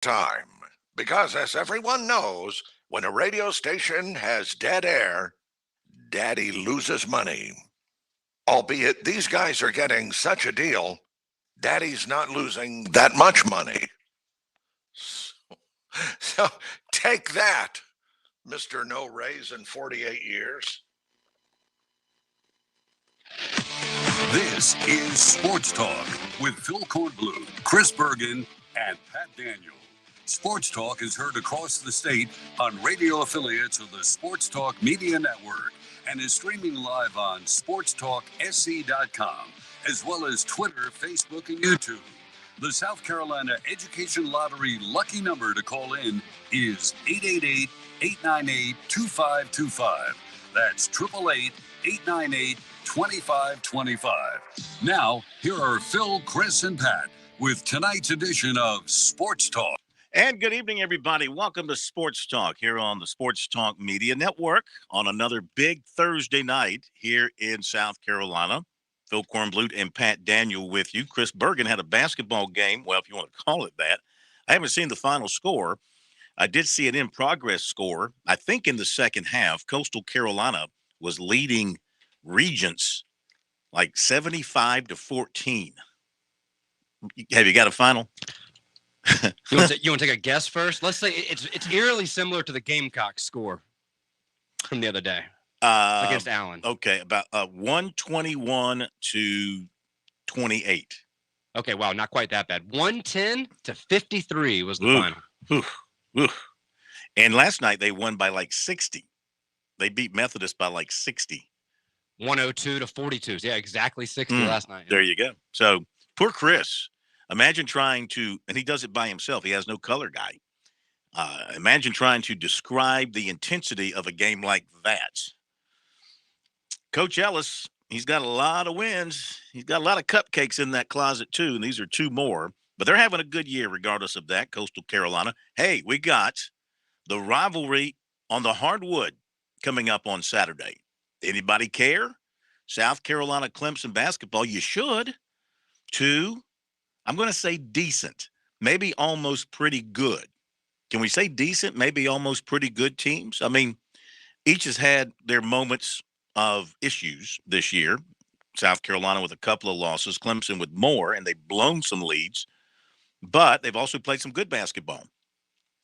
time. Because as everyone knows, when a radio station has dead air, Daddy loses money. Albeit these guys are getting such a deal, Daddy's not losing that much money. So take that, Mr. No Raise in 48 years. This is Sports Talk with Phil Kornbluth, Chris Bergen, and Pat Daniel. Sports Talk is heard across the state on radio affiliates of the Sports Talk Media Network and is streaming live on SportsTalkSC.com, as well as Twitter, Facebook, and YouTube. The South Carolina Education Lottery lucky number to call in is 888-898-2525. That's 888-898-2525. Now, here are Phil, Chris, and Pat with tonight's edition of Sports Talk. And good evening, everybody. Welcome to Sports Talk here on the Sports Talk Media Network on another big Thursday night here in South Carolina. Phil Kornbluth and Pat Daniel with you. Chris Bergen had a basketball game, well, if you want to call it that. I haven't seen the final score. I did see an in-progress score. I think in the second half, Coastal Carolina was leading Regents like 75-14. Have you got a final? You want to take a guess first? Let's say it's eerily similar to the Gamecocks score from the other day against Allen. Okay, about 121-28. Okay, wow, not quite that bad. 110-53 was the final. And last night they won by like 60. They beat Methodist by like 60. 102-42. Yeah, exactly 60 last night. There you go. So poor Chris. Imagine trying to, and he does it by himself. He has no color guy. Imagine trying to describe the intensity of a game like that. Coach Ellis, he's got a lot of wins. He's got a lot of cupcakes in that closet too, and these are two more. But they're having a good year regardless of that, Coastal Carolina. Hey, we got the rivalry on the hardwood coming up on Saturday. Anybody care? South Carolina Clemson basketball, you should. Two, I'm going to say decent, maybe almost pretty good. Can we say decent, maybe almost pretty good teams? I mean, each has had their moments of issues this year. South Carolina with a couple of losses, Clemson with more, and they've blown some leads. But they've also played some good basketball,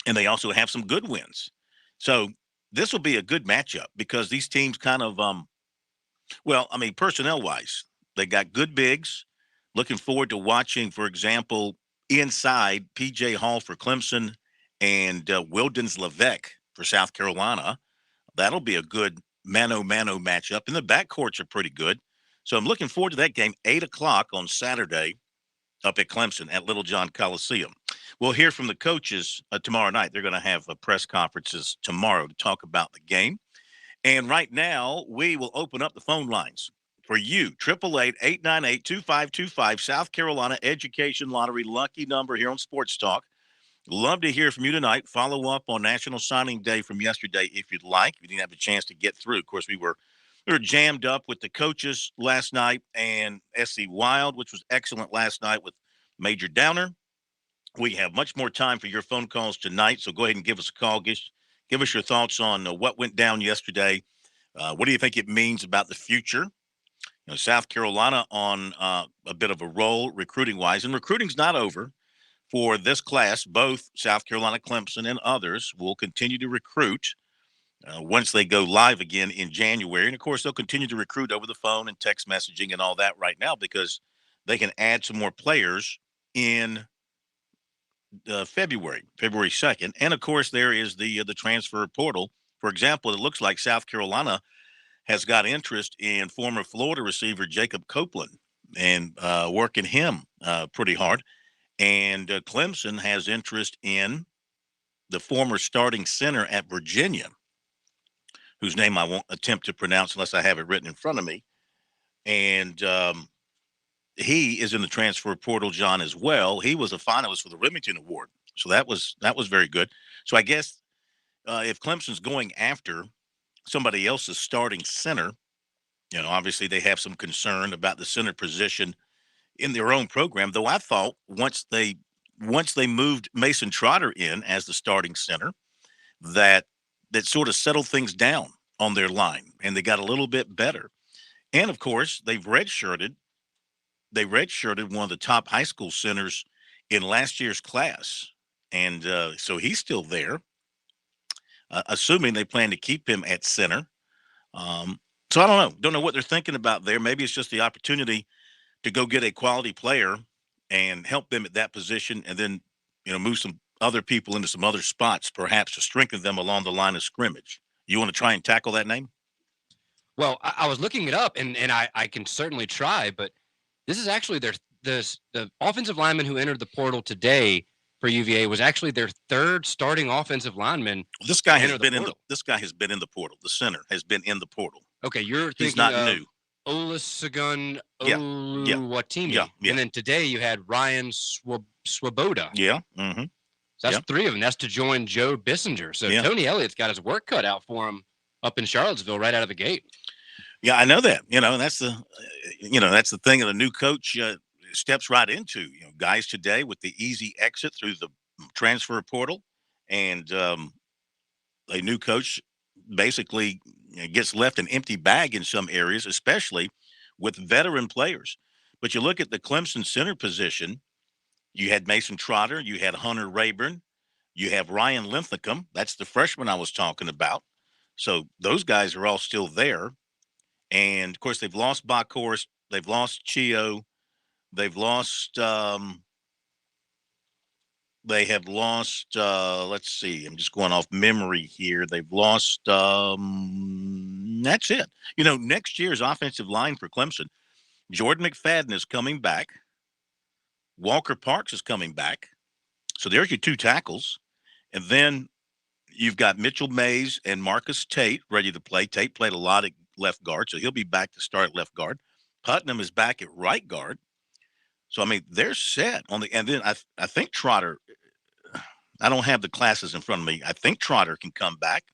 and they also have some good wins. So this will be a good matchup because these teams kind of, personnel-wise, they got good bigs. Looking forward to watching, for example, inside P.J. Hall for Clemson and Wildens Levesque for South Carolina. That'll be a good mano-mano matchup. And the backcourts are pretty good. So I'm looking forward to that game, 8 o'clock on Saturday up at Clemson at Little John Coliseum. We'll hear from the coaches tomorrow night. They're going to have press conferences tomorrow to talk about the game. And right now, we will open up the phone lines for you, 888-898-2525, South Carolina Education Lottery lucky number here on Sports Talk. Love to hear from you tonight. Follow up on National Signing Day from yesterday if you'd like. If you didn't have a chance to get through. Of course, we were jammed up with the coaches last night and SC Wild, which was excellent last night with Major Downer. We have much more time for your phone calls tonight, so go ahead and give us a call. Give us your thoughts on what went down yesterday. What do you think it means about the future? South Carolina on a bit of a roll recruiting-wise, and recruiting's not over for this class. Both South Carolina, Clemson, and others will continue to recruit once they go live again in January. And, of course, they'll continue to recruit over the phone and text messaging and all that right now because they can add some more players in February 2nd. And, of course, there is the transfer portal. For example, it looks like South Carolina has got interest in former Florida receiver Jacob Copeland and working him pretty hard. And Clemson has interest in the former starting center at Virginia, whose name I won't attempt to pronounce unless I have it written in front of me. And he is in the transfer portal, John, as well. He was a finalist for the Remington Award. So that was very good. So I guess if Clemson's going after somebody else's starting center, obviously they have some concern about the center position in their own program, though I thought once they once they moved Mason Trotter in as the starting center, that sort of settled things down on their line, and they got a little bit better. And of course, they've redshirted. They redshirted one of the top high school centers in last year's class, and so he's still there. Assuming they plan to keep him at center. So I don't know. Don't know what they're thinking about there. Maybe it's just the opportunity to go get a quality player and help them at that position, and then move some other people into some other spots, perhaps to strengthen them along the line of scrimmage. You want to try and tackle that name? Well, I was looking it up, and I can certainly try, but this is actually the offensive lineman who entered the portal today for UVA was actually their third starting offensive lineman. This guy has been in the portal. The center has been in the portal. Okay, you're thinking he's not new. Olusegun Oluwatimi. Yeah. And then today you had Ryan Swoboda. Yeah. Mm-hmm. So that's three of them. That's to join Joe Bissinger. So Tony Elliott's got his work cut out for him up in Charlottesville right out of the gate. Yeah, I know that. That's the thing that a new coach steps right into. Guys today with the easy exit through the transfer portal, and a new coach basically gets left an empty bag in some areas, especially with veteran players. But you look at the Clemson center position, you had Mason Trotter, you had Hunter Rayburn, you have Ryan Linthicum. That's the freshman I was talking about. So those guys are all still there. And of course, they've lost Bakhorst, they've lost Chio, they've lost they have lost let's see, I'm just going off memory here. They've lost that's it. Next year's offensive line for Clemson, Jordan McFadden is coming back. Walker Parks is coming back. So there's your two tackles. And then you've got Mitchell Mays and Marcus Tate ready to play. Tate played a lot at left guard, so he'll be back to start at left guard. Putnam is back at right guard. So, they're set on the – and then I think Trotter – I don't have the classes in front of me. I think Trotter can come back.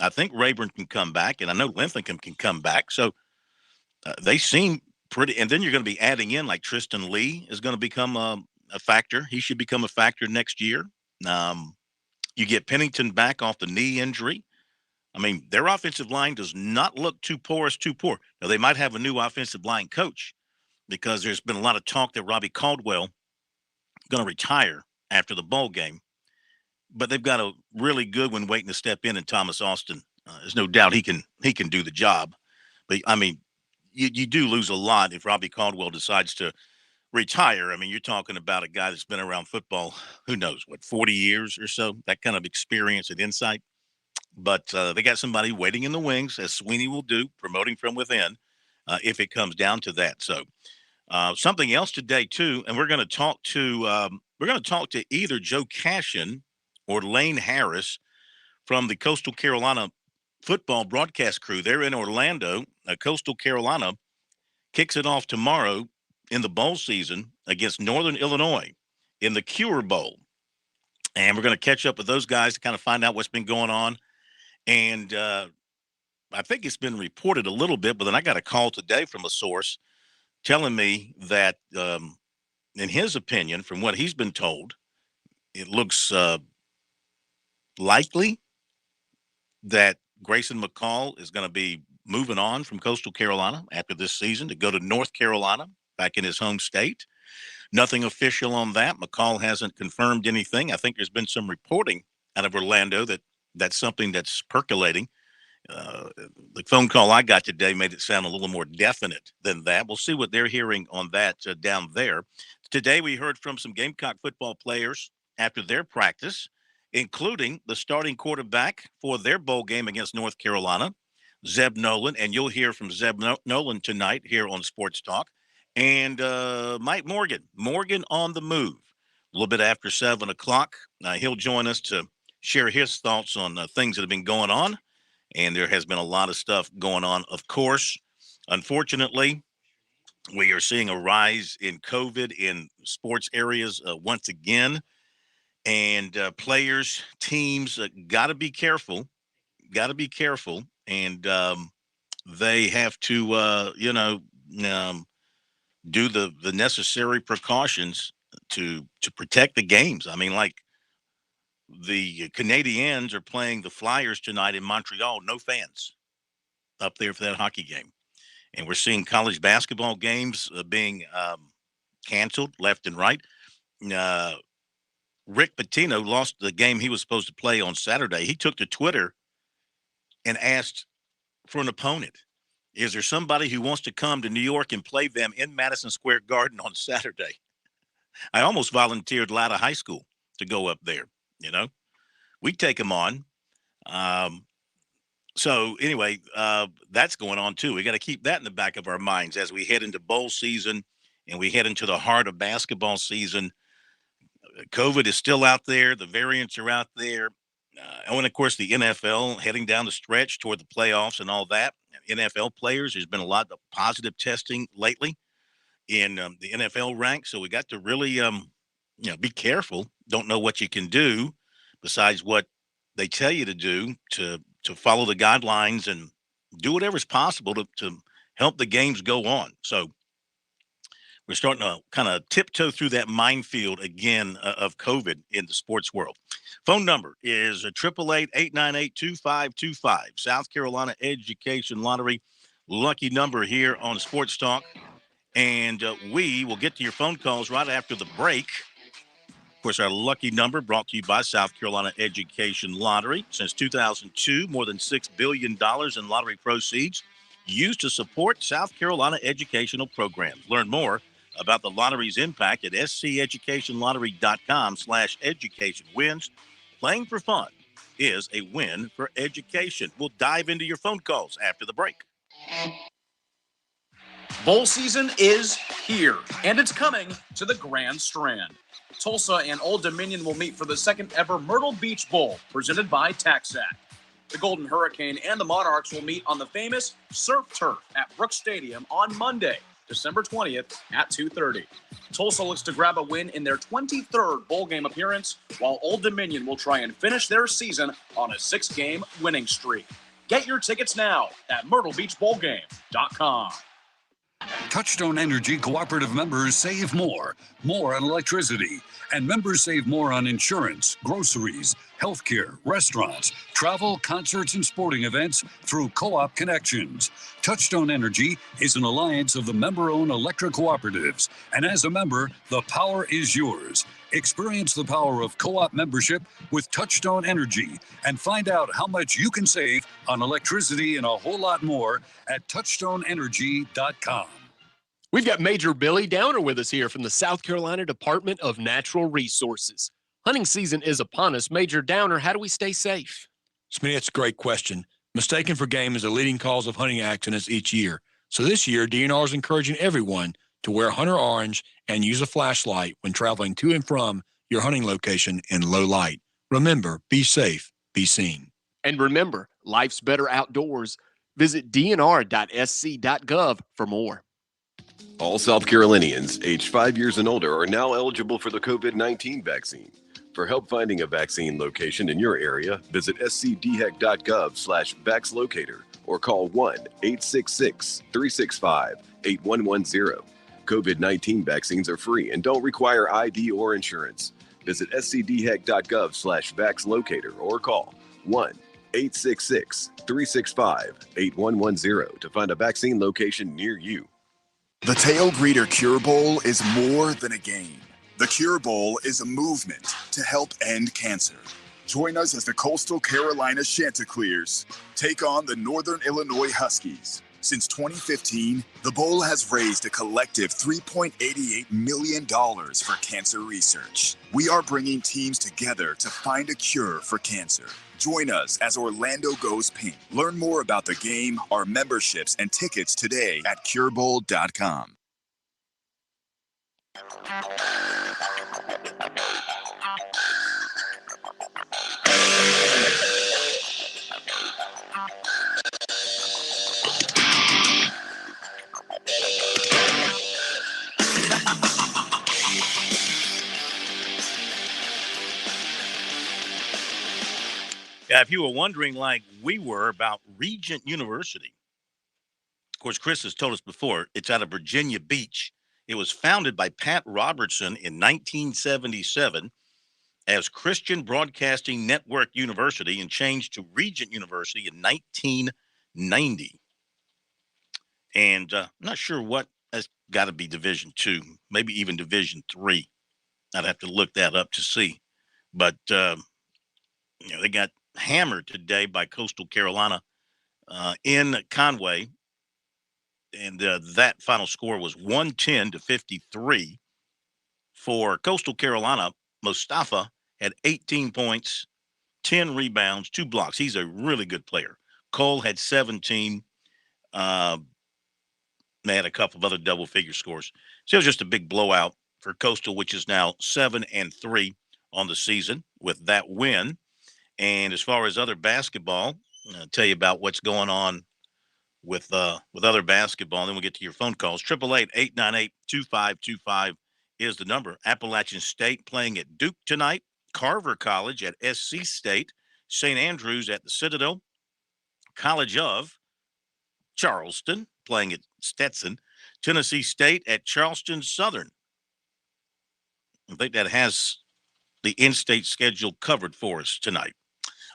I think Rayburn can come back, and I know Linthicum can come back. So they seem pretty – and then you're going to be adding in like Tristan Lee is going to become a factor. He should become a factor next year. You get Pennington back off the knee injury. Their offensive line does not look too poor. Now, they might have a new offensive line coach because there's been a lot of talk that Robbie Caldwell is going to retire after the bowl game. But they've got a really good one waiting to step in Thomas Austin. There's no doubt he can do the job. But, you do lose a lot if Robbie Caldwell decides to retire. You're talking about a guy that's been around football, who knows, 40 years or so, that kind of experience and insight. But they got somebody waiting in the wings, as Sweeney will do, promoting from within, if it comes down to that. So something else today too, and we're going to talk to either Joe Cashin or Lane Harris from the Coastal Carolina football broadcast crew. They're in Orlando. Coastal Carolina kicks it off tomorrow in the bowl season against Northern Illinois in the Cure Bowl. And we're going to catch up with those guys to kind of find out what's been going on. And I think it's been reported a little bit, but then I got a call today from a source telling me that, in his opinion, from what he's been told, it looks likely that Grayson McCall is going to be moving on from Coastal Carolina after this season to go to North Carolina, back in his home state. Nothing official on that. McCall hasn't confirmed anything. I think there's been some reporting out of Orlando that that's something that's percolating. The phone call I got today made it sound a little more definite than that. We'll see what they're hearing on that down there. Today we heard from some Gamecock football players after their practice, including the starting quarterback for their bowl game against North Carolina, Zeb Nolan. And you'll hear from Zeb Nolan tonight here on Sports Talk. And Mike Morgan on the move. A little bit after 7 o'clock, he'll join us to share his thoughts on things that have been going on. And there has been a lot of stuff going on, of course. Unfortunately, we are seeing a rise in COVID in sports areas once again. And players, teams, got to be careful. And they have to, do the necessary precautions to protect the games. I mean, like the Canadiens are playing the Flyers tonight in Montreal, no fans up there for that hockey game. And we're seeing college basketball games being canceled left and right. Uh, Rick Pitino lost the game he was supposed to play on Saturday. He took to Twitter and asked for an opponent. Is there somebody who wants to come to New York and play them in Madison Square Garden on Saturday? I almost volunteered Latta High School to go up there. We'd take them on. So anyway, that's going on too. We got to keep that in the back of our minds as we head into bowl season and we head into the heart of basketball season. COVID is still out there. The variants are out there. And of course, the NFL heading down the stretch toward the playoffs and all that. NFL players, there's been a lot of positive testing lately in the NFL ranks. So we got to really, be careful. Don't know what you can do besides what they tell you to do to follow the guidelines and do whatever's possible to help the games go on. So we're starting to kind of tiptoe through that minefield again of COVID in the sports world. Phone number is 888-898-2525. South Carolina Education Lottery, lucky number here on Sports Talk. And we will get to your phone calls right after the break. Of course, our lucky number brought to you by South Carolina Education Lottery. Since 2002, more than $6 billion in lottery proceeds used to support South Carolina educational programs. Learn more about the lottery's impact at sceducationlottery.com/education wins. Playing for fun is a win for education. We'll dive into your phone calls after the break. Bowl season is here, and it's coming to the Grand Strand. Tulsa and Old Dominion will meet for the second ever Myrtle Beach Bowl, presented by TaxAct. The Golden Hurricane and the Monarchs will meet on the famous Surf Turf at Brooks Stadium on Monday, December 20th at 2:30. Tulsa looks to grab a win in their 23rd bowl game appearance, while Old Dominion will try and finish their season on a 6-game winning streak. Get your tickets now at myrtlebeachbowlgame.com. Touchstone Energy Cooperative members save more on electricity, and members save more on insurance, groceries, healthcare, restaurants, travel, concerts, and sporting events through Co-op Connections. Touchstone Energy is an alliance of the member-owned electric cooperatives, and as a member, the power is yours. Experience the power of co-op membership with Touchstone Energy and find out how much you can save on electricity and a whole lot more at touchstoneenergy.com. We've got Major Billy Downer with us here from the South Carolina Department of Natural Resources. Hunting season is upon us. Major Downer, how do we stay safe? Smitty, that's a great question. Mistaken for game is a leading cause of hunting accidents each year. So this year, DNR is encouraging everyone to wear hunter orange and use a flashlight when traveling to and from your hunting location in low light. Remember, be safe, be seen. And remember, life's better outdoors. Visit dnr.sc.gov for more. All South Carolinians aged 5 years and older are now eligible for the COVID-19 vaccine. For help finding a vaccine location in your area, visit scdhec.gov/vaxlocator or call 1-866-365-8110. COVID-19 vaccines are free and don't require ID or insurance. Visit scdhec.gov/vaxlocator or call 1-866-365-8110 to find a vaccine location near you. The Tail Breeder Cure Bowl is more than a game. The Cure Bowl is a movement to help end cancer. Join us as the Coastal Carolina Chanticleers take on the Northern Illinois Huskies. Since 2015, the Bowl has raised a collective $3.88 million for cancer research. We are bringing teams together to find a cure for cancer. Join us as Orlando goes pink. Learn more about the game, our memberships, and tickets today at curebowl.com. If you were wondering, like we were, about Regent University, of course, Chris has told us before, it's out of Virginia Beach It was founded by Pat Robertson in 1977 as Christian Broadcasting Network University and changed to Regent University in 1990. And I'm not sure what has got to be Division II, maybe even Division III. I'd have to look that up to see. But they got hammered today by Coastal Carolina in Conway, and that final score was 110-53 for Coastal Carolina. Mustafa had 18 points, 10 rebounds, 2 blocks. He's a really good player. Cole had 17. They had a couple of other double-figure scores. So it was just a big blowout for Coastal, which is now 7-3 on the season with that win. And as far as other basketball, I'll tell you about what's going on with other basketball. And then we'll get to your phone calls. 888-898-2525 is the number. Appalachian State playing at Duke tonight. Carver College at SC State. St. Andrews at the Citadel. College of Charleston playing at Stetson. Tennessee State at Charleston Southern. I think that has the in-state schedule covered for us tonight.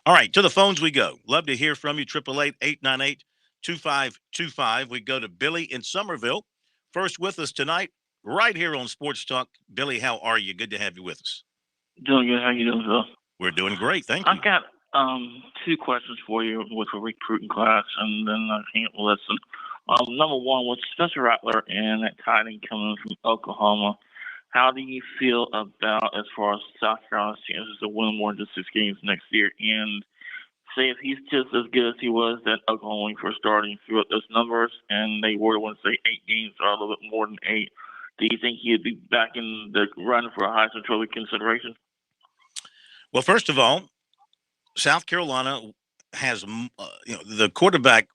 All right, to the phones we go. Love to hear from you. 888-898-2525. We go to Billy in Somerville. First with us tonight, right here on Sports Talk. Billy, how are you? Good to have you with us. Doing good. How you doing, Phil? We're doing great. Thank you. I've got 2 questions for you with a recruiting class, and then I can't listen. Number one, with Spencer Rattler and that tight end coming from Oklahoma, how do you feel about as far as South Carolina's chances to win more than 6 games next year? And say if he's just as good as he was that Oklahoma when he first started, and threw up those numbers, and they were to win, say, 8 games or a little bit more than 8, do you think he'd be back in the run for a Heisman Trophy consideration? Well, first of all, South Carolina has, the quarterback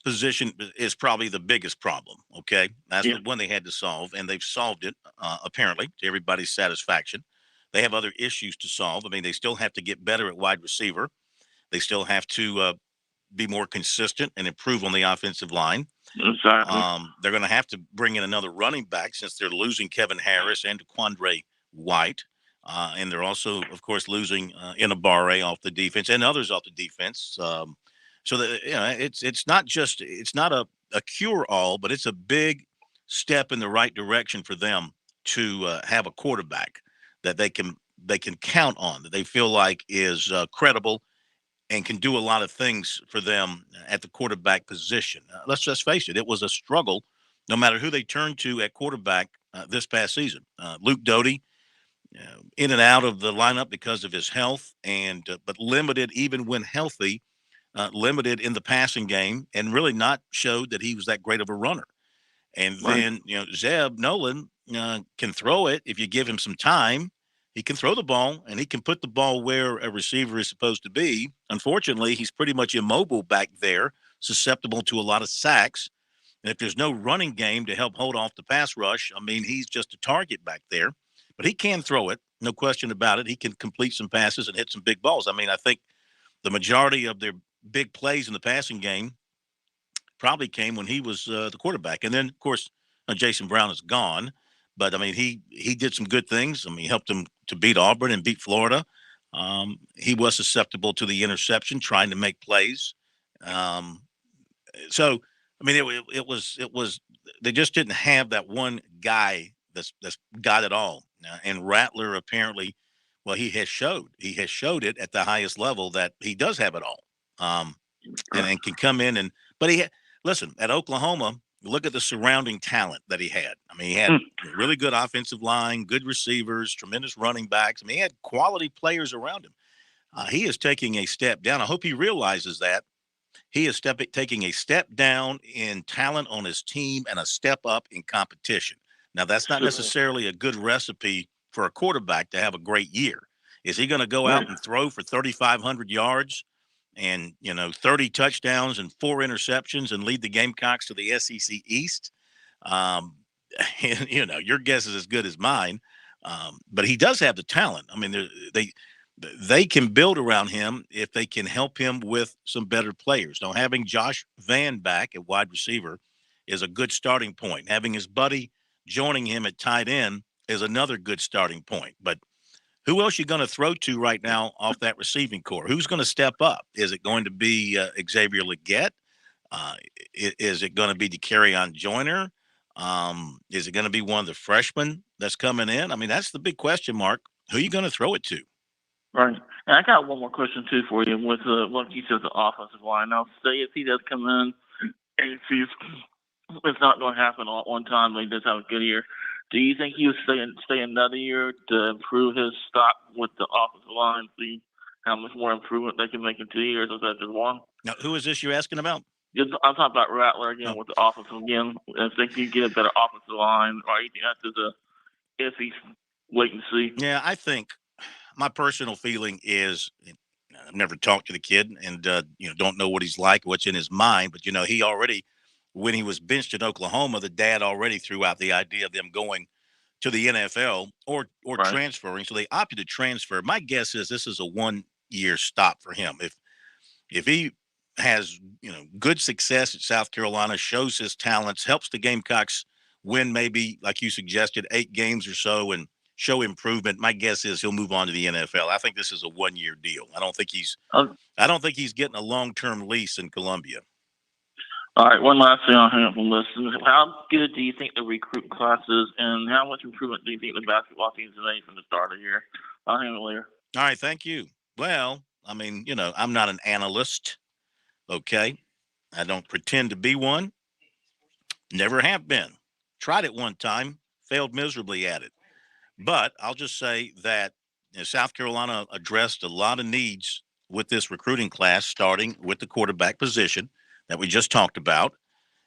position is probably the biggest problem. Okay. That's the one they had to solve, and they've solved it, apparently, to everybody's satisfaction. They have other issues to solve. I mean, they still have to get better at wide receiver. They still have to be more consistent and improve on the offensive line. Exactly. They're going to have to bring in another running back since they're losing Kevin Harris and Quandre White. And they're also, of course, losing Inabare off the defense and others off the defense. So that, it's not a cure-all, but it's a big step in the right direction for them to have a quarterback that they can count on, that they feel like is credible and can do a lot of things for them at the quarterback position. Let's just face it, it was a struggle no matter who they turned to at quarterback this past season. Luke Doty, in and out of the lineup because of his health, and but limited even when healthy, limited in the passing game, and really not showed that he was that great of a runner. And then, Zeb Nolan can throw it if you give him some time. He can throw the ball, and he can put the ball where a receiver is supposed to be. Unfortunately, he's pretty much immobile back there, susceptible to a lot of sacks. And if there's no running game to help hold off the pass rush, I mean, he's just a target back there. But he can throw it, no question about it. He can complete some passes and hit some big balls. I mean, I think the majority of their big plays in the passing game probably came when he was the quarterback. And then, of course, Jason Brown is gone. But, I mean, he did some good things. I mean, he helped them to beat Auburn and beat Florida. He was susceptible to the interception, trying to make plays. So, I mean, it was they just didn't have that one guy that's got it all. And Rattler apparently, well, he has showed it at the highest level that he does have it all. And can come in but listen, at Oklahoma, look at the surrounding talent that he had. I mean, he had a really good offensive line, good receivers, tremendous running backs. I mean, he had quality players around him. He is taking a step down. I hope he realizes that. He is taking a step down in talent on his team and a step up in competition. Now, that's not necessarily a good recipe for a quarterback to have a great year. Is he going to go out and throw for 3,500 yards and, 30 touchdowns and 4 interceptions and lead the Gamecocks to the SEC East? Your guess is as good as mine. But he does have the talent. I mean, they can build around him if they can help him with some better players. Now, having Josh Vann back at wide receiver is a good starting point. Having his buddy joining him at tight end is another good starting point. But who else you going to throw to right now off that receiving core? Who's going to step up? Is it going to be Xavier Legette? Is it going to be DeCarrion Joyner? Is it going to be one of the freshmen that's coming in? I mean, that's the big question mark. Who are you going to throw it to? Right. And I got one more question, too, for you with what you said, the offensive line. Now, say if he does come in and if it's not going to happen all at one time, but he does have a good year, do you think he would stay another year to improve his stock with the offensive line, see how much more improvement they can make in 2 years, or is that just one? Now, who is this you're asking about? I'm talking about Rattler again with the offensive again. If they can get a better offensive line, or you think that's just a iffy wait and see? Yeah, I think my personal feeling is I've never talked to the kid and, don't know what he's like, what's in his mind. But, he already, when he was benched in Oklahoma, the dad already threw out the idea of them going to the NFL or Right. transferring. So they opted to transfer. My guess is this is a 1-year stop for him. If he has, good success at South Carolina, shows his talents, helps the Gamecocks win maybe, like you suggested, 8 games or so and show improvement, my guess is he'll move on to the NFL. I think this is a 1-year deal. I don't think he's getting a long-term lease in Columbia. All right, one last thing I'll hang up and listen. How good do you think the recruit class is, and how much improvement do you think the basketball team's made from the start of the year? I'll hang up later. All right, thank you. Well, I mean, I'm not an analyst, okay? I don't pretend to be one. Never have been. Tried it one time, failed miserably at it. But I'll just say that South Carolina addressed a lot of needs with this recruiting class, starting with the quarterback position that we just talked about,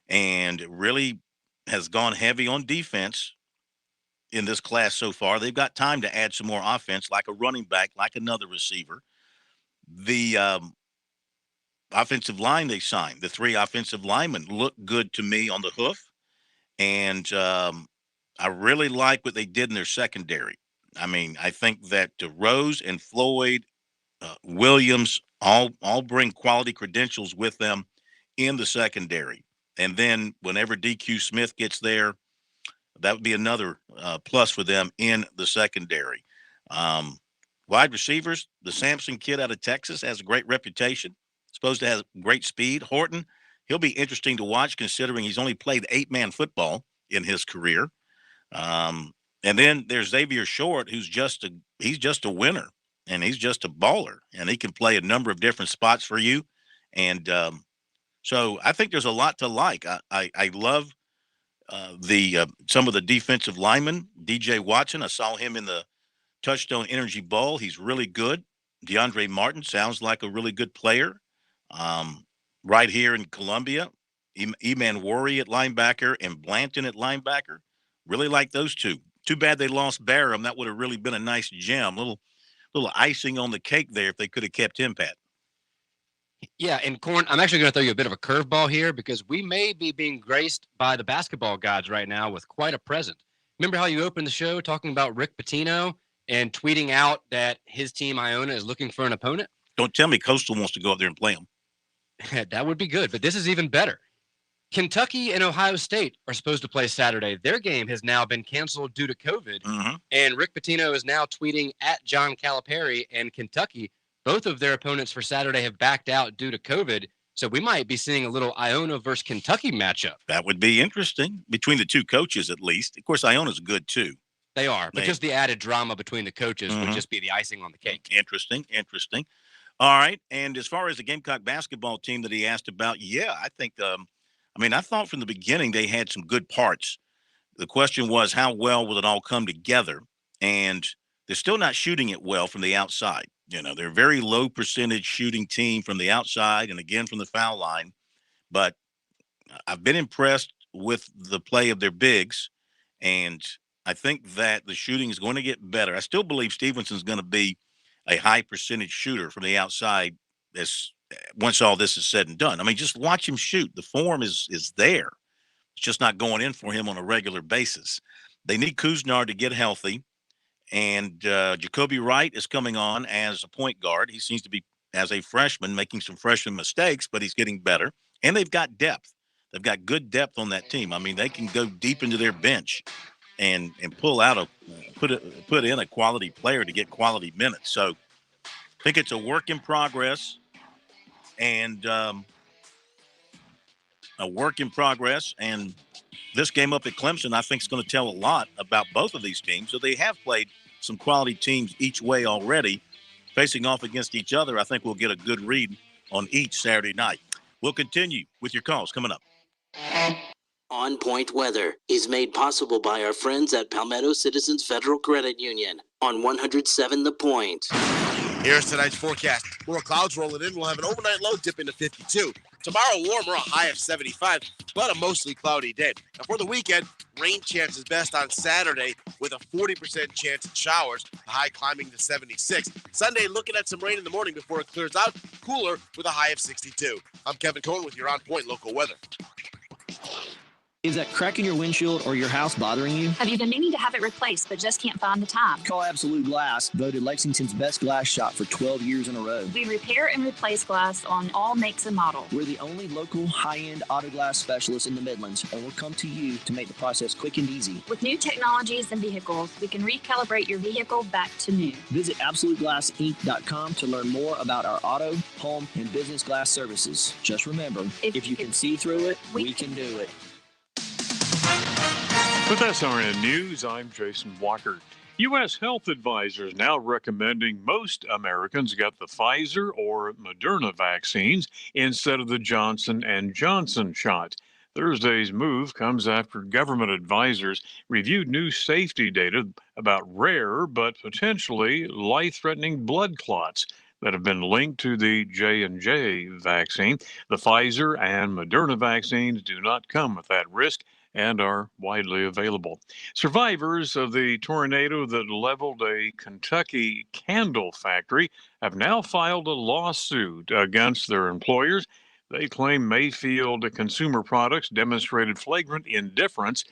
and it really has gone heavy on defense in this class so far. They've got time to add some more offense, like a running back, like another receiver. The offensive line they signed, the 3 offensive linemen look good to me on the hoof, and I really like what they did in their secondary. I mean, I think that Rose and Floyd, Williams, all bring quality credentials with them in the secondary. And then whenever DQ Smith gets there, that would be another plus for them in the secondary. Wide receivers, the Sampson kid out of Texas has a great reputation, supposed to have great speed. Horton, he'll be interesting to watch considering he's only played 8-man football in his career. And then there's Xavier Short, he's just a winner, and he's just a baller, and he can play a number of different spots for you. And so I think there's a lot to like. I love some of the defensive linemen. DJ Watson, I saw him in the Touchstone Energy Bowl. He's really good. DeAndre Martin sounds like a really good player. Right here in Columbia, Eman Worry at linebacker and Blanton at linebacker. Really like those two. Too bad they lost Barham. That would have really been a nice gem. Little icing on the cake there if they could have kept him, Pat. Yeah, and Corn, I'm actually going to throw you a bit of a curveball here because we may be being graced by the basketball gods right now with quite a present. Remember how you opened the show talking about Rick Pitino and tweeting out that his team, Iona, is looking for an opponent? Don't tell me Coastal wants to go up there and play them. That would be good, but this is even better. Kentucky and Ohio State are supposed to play Saturday. Their game has now been canceled due to COVID, and Rick Pitino is now tweeting at John Calipari and Kentucky. Both of their opponents for Saturday have backed out due to COVID, so we might be seeing a little Iona versus Kentucky matchup. That would be interesting, between the two coaches at least. Of course, Iona's good too. They are, but just the added drama between the coaches would just be the icing on the cake. Interesting. All right, and as far as the Gamecock basketball team that he asked about, yeah, I think I thought from the beginning they had some good parts. The question was, how well will it all come together? And they're still not shooting it well from the outside. They're a very low percentage shooting team from the outside and again from the foul line. But I've been impressed with the play of their bigs, and I think that the shooting is going to get better. I still believe Stevenson's going to be a high percentage shooter from the outside once all this is said and done. I mean, just watch him shoot. The form is there. It's just not going in for him on a regular basis. They need Kuznar to get healthy, and Jacoby Wright is coming on as a point guard. He seems to be, as a freshman, making some freshman mistakes, but he's getting better. And they've got depth. They've got good depth on that team. I mean, they can go deep into their bench. and pull out put in a quality player to get quality minutes. So I think it's a work in progress, and this game up at Clemson, I think, is going to tell a lot about both of these teams. So they have played some quality teams each way already. Facing off against each other, I think we'll get a good read on each Saturday night. We'll continue with your calls coming up. On Point Weather is made possible by our friends at Palmetto Citizens Federal Credit Union on 107 The Point. Here's tonight's forecast. More clouds rolling in. We'll have an overnight low dipping to 52. Tomorrow warmer, a high of 75, but a mostly cloudy day. Now for the weekend, rain chances best on Saturday with a 40% chance of showers, the high climbing to 76. Sunday, looking at some rain in the morning before it clears out, cooler with a high of 62. I'm Kevin Cohen with your On Point local weather. Is that crack in your windshield or your house bothering you? Have you been meaning to have it replaced but just can't find the time? Call Absolute Glass, voted Lexington's best glass shop for 12 years in a row. We repair and replace glass on all makes and models. We're the only local high-end auto glass specialist in the Midlands, and we'll come to you to make the process quick and easy. With new technologies and vehicles, we can recalibrate your vehicle back to new. Visit AbsoluteGlassInc.com to learn more about our auto, home, and business glass services. Just remember, if you can see through it, we can do it. With SRN News, I'm Jason Walker. U.S. health advisors now recommending most Americans get the Pfizer or Moderna vaccines instead of the Johnson & Johnson shot. Thursday's move comes after government advisors reviewed new safety data about rare but potentially life-threatening blood clots that have been linked to the J&J vaccine. The Pfizer and Moderna vaccines do not come with that risk and are widely available. Survivors of the tornado that leveled a Kentucky candle factory have now filed a lawsuit against their employers. They claim Mayfield Consumer Products demonstrated flagrant indifference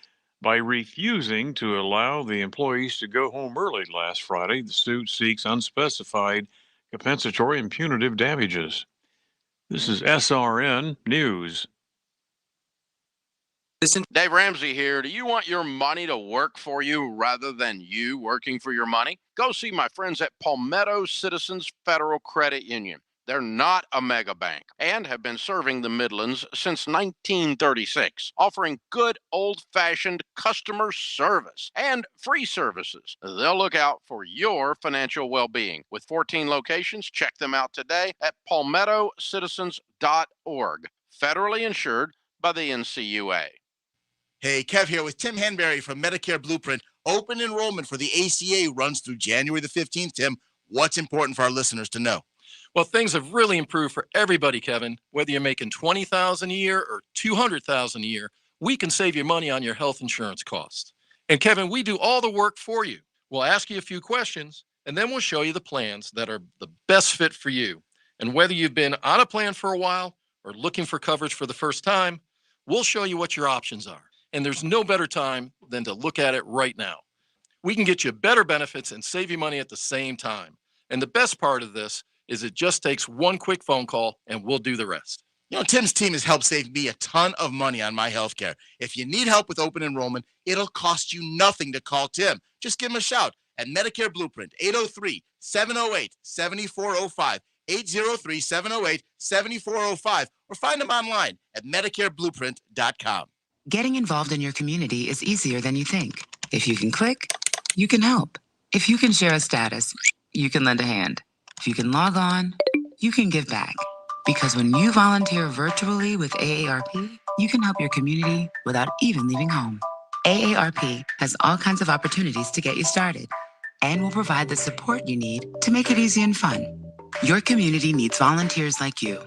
by refusing to allow the employees to go home early last Friday. The suit seeks unspecified compensatory and punitive damages. This is SRN News. Listen, Dave Ramsey here. Do you want your money to work for you rather than you working for your money? Go see my friends at Palmetto Citizens Federal Credit Union. They're not a mega bank and have been serving the Midlands since 1936, offering good old-fashioned customer service and free services. They'll look out for your financial well-being. With 14 locations, check them out today at palmettocitizens.org. Federally insured by the NCUA. Hey, Kev here with Tim Henberry from Medicare Blueprint. Open enrollment for the ACA runs through January the 15th. Tim, what's important for our listeners to know? Well, things have really improved for everybody, Kevin. Whether you're making $20,000 a year or $200,000 a year, we can save you money on your health insurance costs. And Kevin, we do all the work for you. We'll ask you a few questions, and then we'll show you the plans that are the best fit for you. And whether you've been on a plan for a while or looking for coverage for the first time, we'll show you what your options are. And there's no better time than to look at it right now. We can get you better benefits and save you money at the same time. And the best part of this is it just takes one quick phone call and we'll do the rest. You know, Tim's team has helped save me a ton of money on my health care. If you need help with open enrollment, it'll cost you nothing to call Tim. Just give him a shout at Medicare Blueprint, 803-708-7405, 803-708-7405, or find him online at MedicareBlueprint.com. Getting involved in your community is easier than you think. If you can click, you can help. If you can share a status, you can lend a hand. If you can log on, you can give back. Because when you volunteer virtually with AARP, you can help your community without even leaving home. AARP has all kinds of opportunities to get you started and will provide the support you need to make it easy and fun. Your community needs volunteers like you.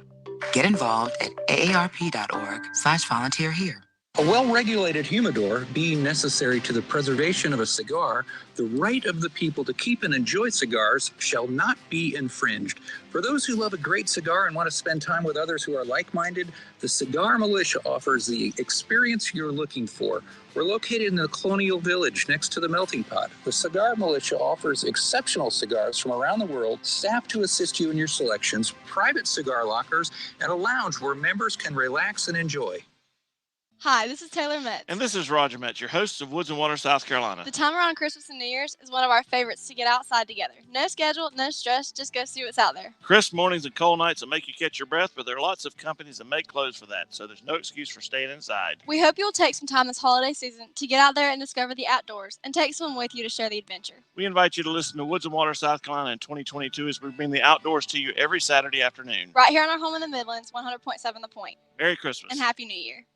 Get involved at aarp.org/volunteer here. A well-regulated humidor being necessary to the preservation of a cigar, the right of the people to keep and enjoy cigars shall not be infringed. For those who love a great cigar and want to spend time with others who are like-minded, the Cigar Militia offers the experience you're looking for. We're located in the Colonial Village next to the Melting Pot. The Cigar Militia offers exceptional cigars from around the world, staff to assist you in your selections, private cigar lockers, and a lounge where members can relax and enjoy. Hi, this is Taylor Metz. And this is Roger Metz, your hosts of Woods and Water, South Carolina. The time around Christmas and New Year's is one of our favorites to get outside together. No schedule, no stress, just go see what's out there. Crisp mornings and cold nights that make you catch your breath, but there are lots of companies that make clothes for that, so there's no excuse for staying inside. We hope you'll take some time this holiday season to get out there and discover the outdoors and take someone with you to share the adventure. We invite you to listen to Woods and Water, South Carolina in 2022 as we bring the outdoors to you every Saturday afternoon. Right here on our home in the Midlands, 100.7 The Point. Merry Christmas. And Happy New Year.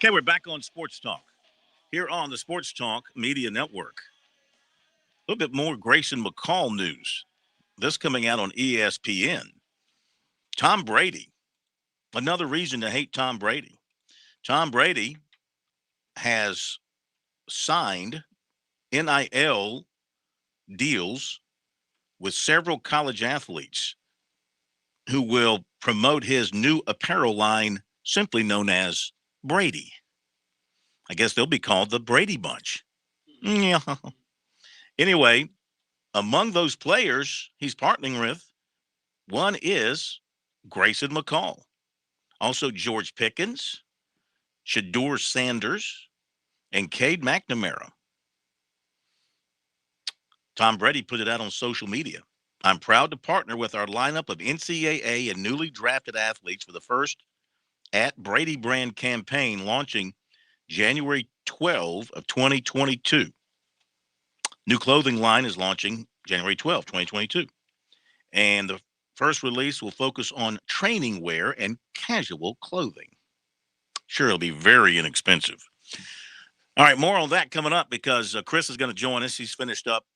Okay, we're back on Sports Talk here on the Sports Talk Media Network. A little bit more Grayson McCall news. This coming out on ESPN. Tom Brady, another reason to hate Tom Brady. Tom Brady has signed NIL deals with several college athletes who will promote his new apparel line, simply known as Brady. I guess they'll be called the Brady Bunch. Yeah. Anyway, among those players he's partnering with, one is Grayson McCall. Also George Pickens, Shedeur Sanders, and Cade McNamara. Tom Brady put it out on social media. I'm proud to partner with our lineup of NCAA and newly drafted athletes for the first at Brady brand campaign launching January 12 of 2022. New clothing line is launching January 12, 2022. And the first release will focus on training wear and casual clothing. Sure, it'll be very inexpensive. All right, more on that coming up because Chris is going to join us. He's finished up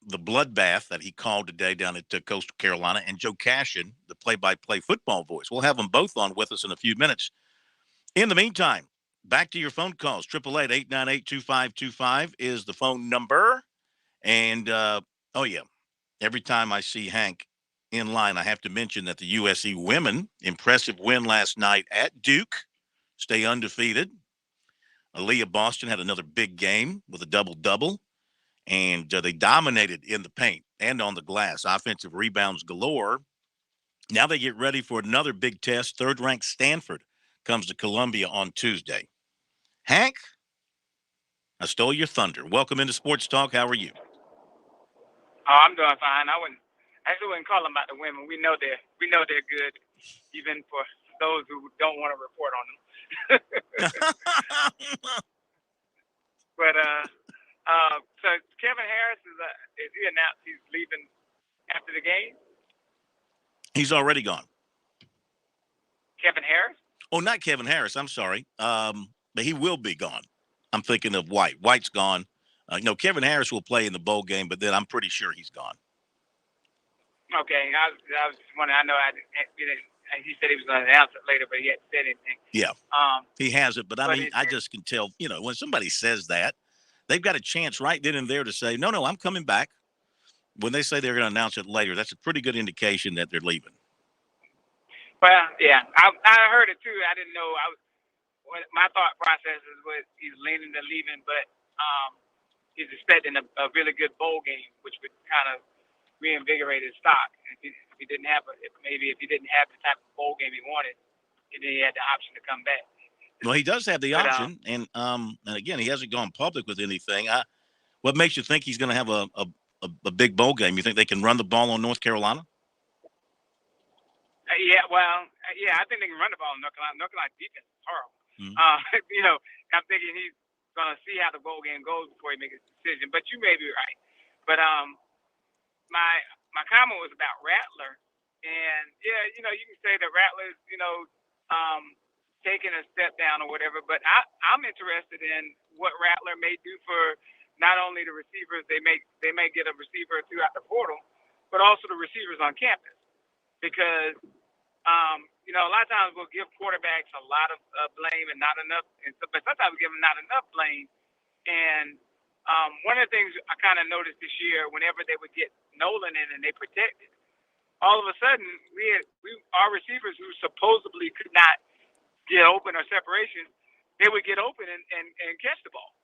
the bloodbath that he called today down at Coastal Carolina, and Joe Cashin, the play-by-play football voice. We'll have them both on with us in a few minutes. In the meantime, back to your phone calls. 888-898-2525 is the phone number. And, every time I see Hank in line, I have to mention that the USC women, impressive win last night at Duke, stay undefeated. Aaliyah Boston had another big game with a double-double. And they dominated in the paint and on the glass. Offensive rebounds galore. Now they get ready for another big test. Third-ranked Stanford comes to Columbia on Tuesday. Hank, I stole your thunder. Welcome into Sports Talk. How are you? Oh, I'm doing fine. I wouldn't call them about the women. We know they're good, even for those who don't want to report on them. But so Kevin Harris is he announced he's leaving after the game? He's already gone. Kevin Harris? Oh, not Kevin Harris. I'm sorry. But he will be gone. I'm thinking of White. White's gone. Kevin Harris will play in the bowl game, but then I'm pretty sure he's gone. Okay, I was just wondering. I know he said he was going to announce it later, but he hadn't said anything. Yeah, he hasn't. But I mean, I just can tell. When somebody says that, they've got a chance right then and there to say, no, I'm coming back. When they say they're going to announce it later, that's a pretty good indication that they're leaving. Well, yeah, I heard it too. I didn't know. My thought process was he's leaning to leaving, but he's expecting a really good bowl game, which would kind of reinvigorate his stock. If he didn't have the type of bowl game he wanted, then he had the option to come back. Well, he does have the option, and again, he hasn't gone public with anything. What makes you think he's going to have a big bowl game? You think they can run the ball on North Carolina? I think they can run the ball on North Carolina. North Carolina's defense is horrible. Mm-hmm. I'm thinking he's going to see how the bowl game goes before he makes a decision. But you may be right. But my comment was about Rattler, and you can say that Rattler's taking a step down or whatever. But I'm interested in what Rattler may do for not only the receivers. They may get a receiver throughout the portal, but also the receivers on campus, because A lot of times we'll give quarterbacks a lot of blame and not enough, but sometimes we give them not enough blame. And one of the things I kind of noticed this year, whenever they would get Nolan in and they protected, all of a sudden our receivers who supposedly could not get open or separation, they would get open and catch the ball.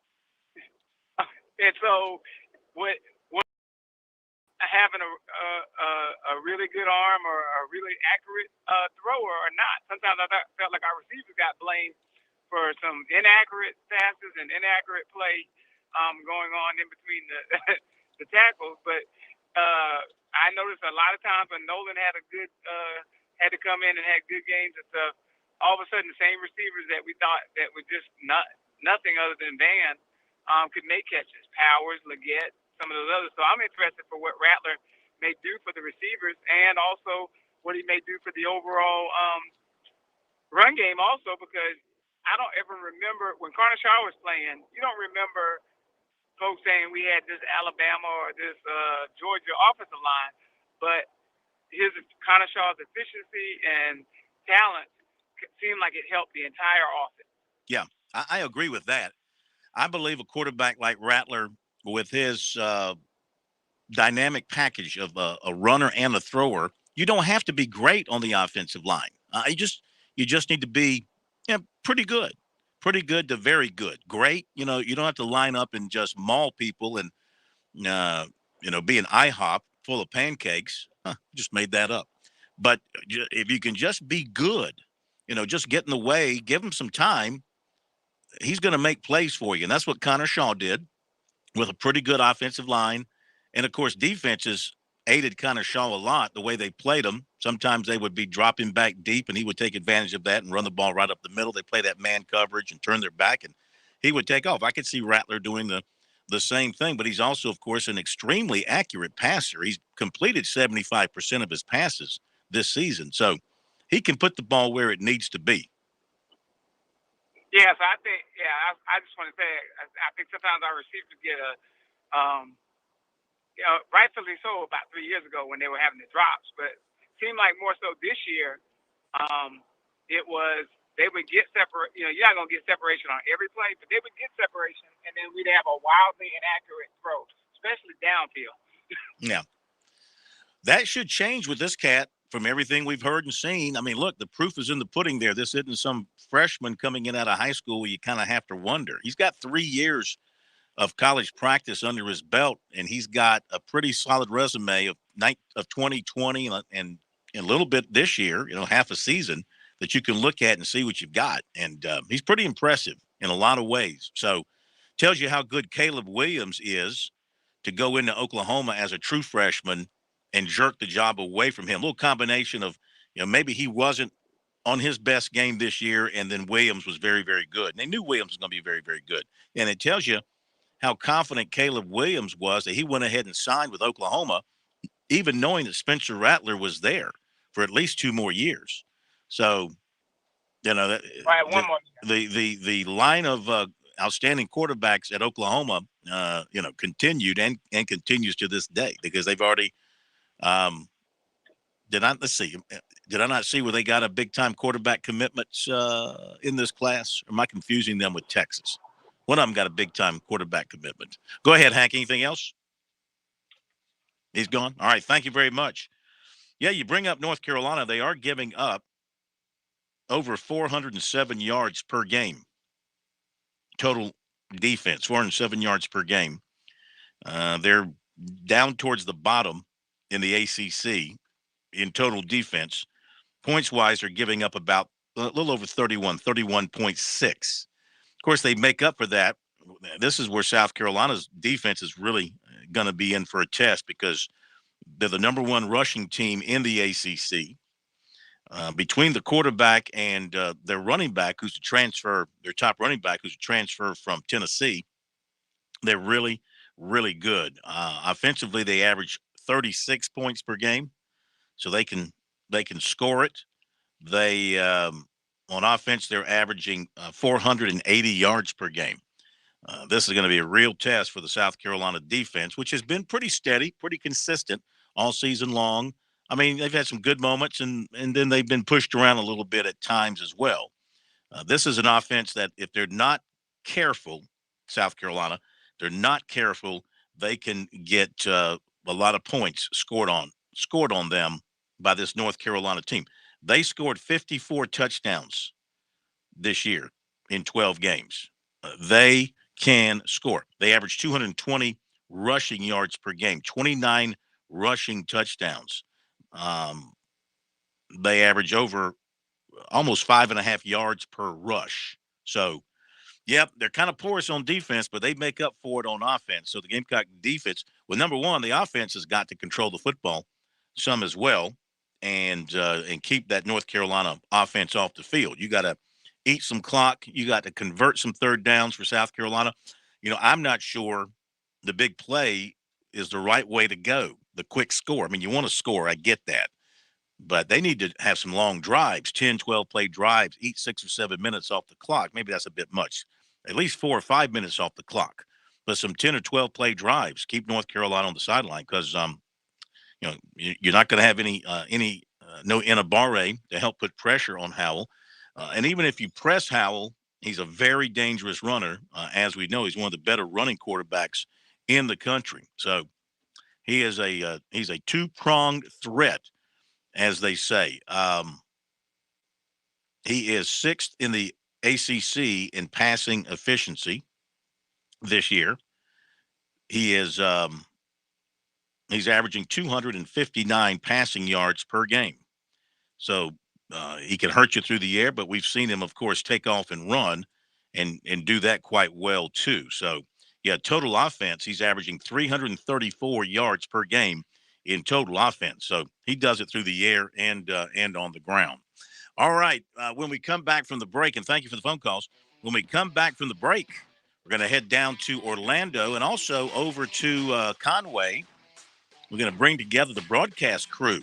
And so what having a really good arm or a really accurate thrower or not. Sometimes I felt like our receivers got blamed for some inaccurate passes and inaccurate play going on in between the the tackles. But I noticed a lot of times when Nolan had had to come in and had good games and stuff, all of a sudden the same receivers that we thought that were just nothing other than Van could make catches. Powers, Leggett, some of those others. So I'm interested for what Rattler may do for the receivers and also what he may do for the overall run game also, because I don't ever remember when Carter Shaw was playing, you don't remember folks saying we had this Alabama or this Georgia offensive line, but his Connor Shaw's efficiency and talent seemed like it helped the entire offense. Yeah, I agree with that. I believe a quarterback like Rattler with his dynamic package of a runner and a thrower, you don't have to be great on the offensive line. You just need to be pretty good to very good. Great, you don't have to line up and just maul people and be an IHOP full of pancakes. Just made that up. But if you can just be good, just get in the way, give him some time, he's going to make plays for you. And that's what Connor Shaw did with a pretty good offensive line. And, of course, defenses aided Connor Shaw a lot the way they played him. Sometimes they would be dropping back deep, and he would take advantage of that and run the ball right up the middle. They play that man coverage and turn their back, and he would take off. I could see Rattler doing the same thing, but he's also, of course, an extremely accurate passer. He's completed 75% of his passes this season. So he can put the ball where it needs to be. Yeah, so I think, I just want to say, I think sometimes our receivers get rightfully so about 3 years ago when they were having the drops, but it seemed like more so this year, they would get separate. You're not going to get separation on every play, but they would get separation, and then we'd have a wildly inaccurate throw, especially downfield. Yeah. That should change with this cat from everything we've heard and seen. I mean, look, the proof is in the pudding there. This isn't some freshman coming in out of high school where you kind of have to wonder. He's got 3 years of college practice under his belt, and he's got a pretty solid resume of 2020 and a little bit this year, half a season that you can look at and see what you've got. And he's pretty impressive in a lot of ways. So tells you how good Caleb Williams is to go into Oklahoma as a true freshman and jerk the job away from him. A little combination of, maybe he wasn't on his best game this year, and then Williams was very, very good. And they knew Williams was going to be very, very good. And it tells you how confident Caleb Williams was that he went ahead and signed with Oklahoma, even knowing that Spencer Rattler was there for at least 2 more years. So, One more. The line of outstanding quarterbacks at Oklahoma, continued and continues to this day, because they've already did I not see where they got a big time quarterback commitments in this class? Or am I confusing them with Texas? One of them got a big time quarterback commitment. Go ahead, Hank. Anything else? He's gone. All right. Thank you very much. Yeah, you bring up North Carolina. They are giving up over 407 yards per game. Total defense, 407 yards per game. They're down towards the bottom in the ACC in total defense. Points-wise, they're giving up about a little over 31.6. Of course, they make up for that. This is where South Carolina's defense is really going to be in for a test, because they're the number 1 rushing team in the ACC. Between the quarterback and their running back, who's a transfer, their top running back, who's a transfer from Tennessee, they're really, really good. Offensively, they average 36 points per game, so they can score it. They on offense, they're averaging 480 yards per game. This is going to be a real test for the South Carolina defense, which has been pretty steady, pretty consistent all season long. I mean, they've had some good moments, and then they've been pushed around a little bit at times as well. This is an offense that if they're not careful, South Carolina, they're not careful, they can get a lot of points scored on them by this North Carolina team. They scored 54 touchdowns this year in 12 games. They can score. They average 220 rushing yards per game, 29 rushing touchdowns. They average over almost 5.5 yards per rush. So, yep, they're kind of porous on defense, but they make up for it on offense. So the Gamecock defense, well, number one, the offense has got to control the football some as well, and keep that North Carolina offense off the field. You got to eat some clock. You got to convert some third downs for South Carolina. I'm not sure the big play is the right way to go. The quick score. I mean, you want to score. I get that. But they need to have some long drives, 10, 12 play drives, eat 6 or 7 minutes off the clock. Maybe that's a bit much. At least 4 or 5 minutes off the clock. But some 10 or 12 play drives. Keep North Carolina on the sideline because you're not going to have no Inabare to help put pressure on Howell. And even if you press Howell, he's a very dangerous runner. As we know, he's one of the better running quarterbacks in the country. So he's a two-pronged threat, as they say. He is 6th in the ACC in passing efficiency this year. He is he's averaging 259 passing yards per game. So he can hurt you through the air, but we've seen him, of course, take off and run and do that quite well too. So, yeah, total offense, he's averaging 334 yards per game in total offense. So he does it through the air and on the ground. All right, when we come back from the break, and thank you for the phone calls, when we come back from the break, we're going to head down to Orlando and also over to Conway. We're going to bring together the broadcast crew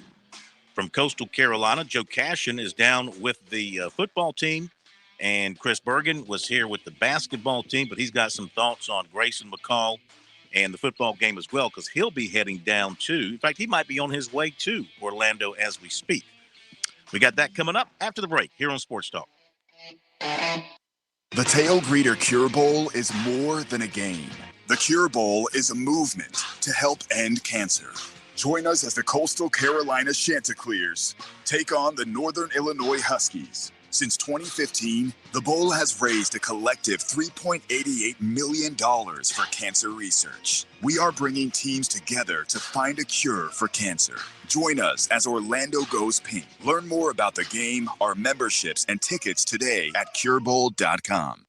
from Coastal Carolina. Joe Cashin is down with the football team, and Chris Bergen was here with the basketball team, but he's got some thoughts on Grayson McCall and the football game as well, because he'll be heading down to, in fact, he might be on his way to Orlando as we speak. We got that coming up after the break here on Sports Talk. The Tail Breeder Cure Bowl is more than a game. The Cure Bowl is a movement to help end cancer. Join us as the Coastal Carolina Chanticleers take on the Northern Illinois Huskies. Since 2015, the Bowl has raised a collective $3.88 million for cancer research. We are bringing teams together to find a cure for cancer. Join us as Orlando goes pink. Learn more about the game, our memberships, and tickets today at curebowl.com.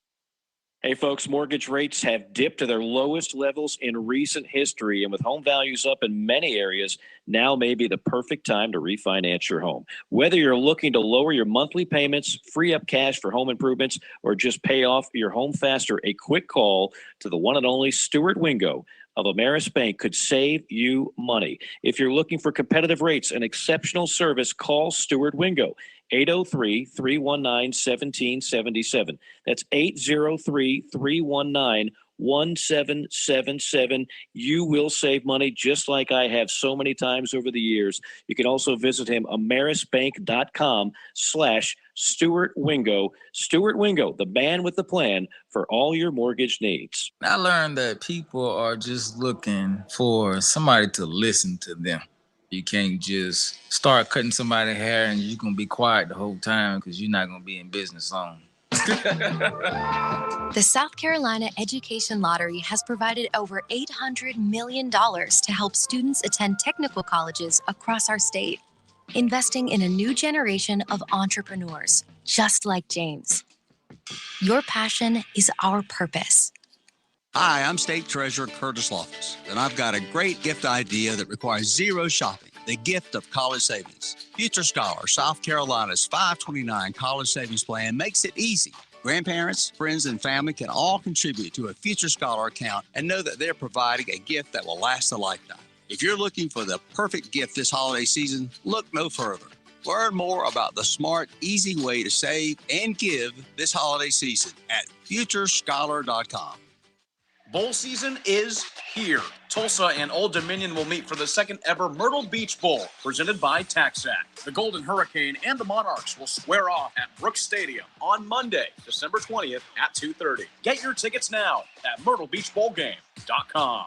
Hey, folks, mortgage rates have dipped to their lowest levels in recent history. And with home values up in many areas, now may be the perfect time to refinance your home. Whether you're looking to lower your monthly payments, free up cash for home improvements, or just pay off your home faster, a quick call to the one and only Stuart Wingo of Ameris Bank could save you money. If you're looking for competitive rates and exceptional service, call Stuart Wingo. 803-319-1777. That's 803-319-1777. You will save money just like I have so many times over the years. You can also visit him, amerisbank.com/Stuart Wingo. Stuart Wingo, the man with the plan for all your mortgage needs. I learned that people are just looking for somebody to listen to them. You can't just start cutting somebody's hair and you're going to be quiet the whole time because you're not going to be in business long. The South Carolina Education Lottery has provided over $800 million to help students attend technical colleges across our state, investing in a new generation of entrepreneurs, just like James. Your passion is our purpose. Hi, I'm State Treasurer Curtis Loftus, and I've got a great gift idea that requires zero shopping, the gift of college savings. Future Scholar, South Carolina's 529 college savings plan makes it easy. Grandparents, friends, and family can all contribute to a Future Scholar account and know that they're providing a gift that will last a lifetime. If you're looking for the perfect gift this holiday season, look no further. Learn more about the smart, easy way to save and give this holiday season at futurescholar.com. Bowl season is here. Tulsa and Old Dominion will meet for the second ever Myrtle Beach Bowl, presented by TaxAct. The Golden Hurricane and the Monarchs will square off at Brooks Stadium on Monday, December 20th at 2:30. Get your tickets now at myrtlebeachbowlgame.com.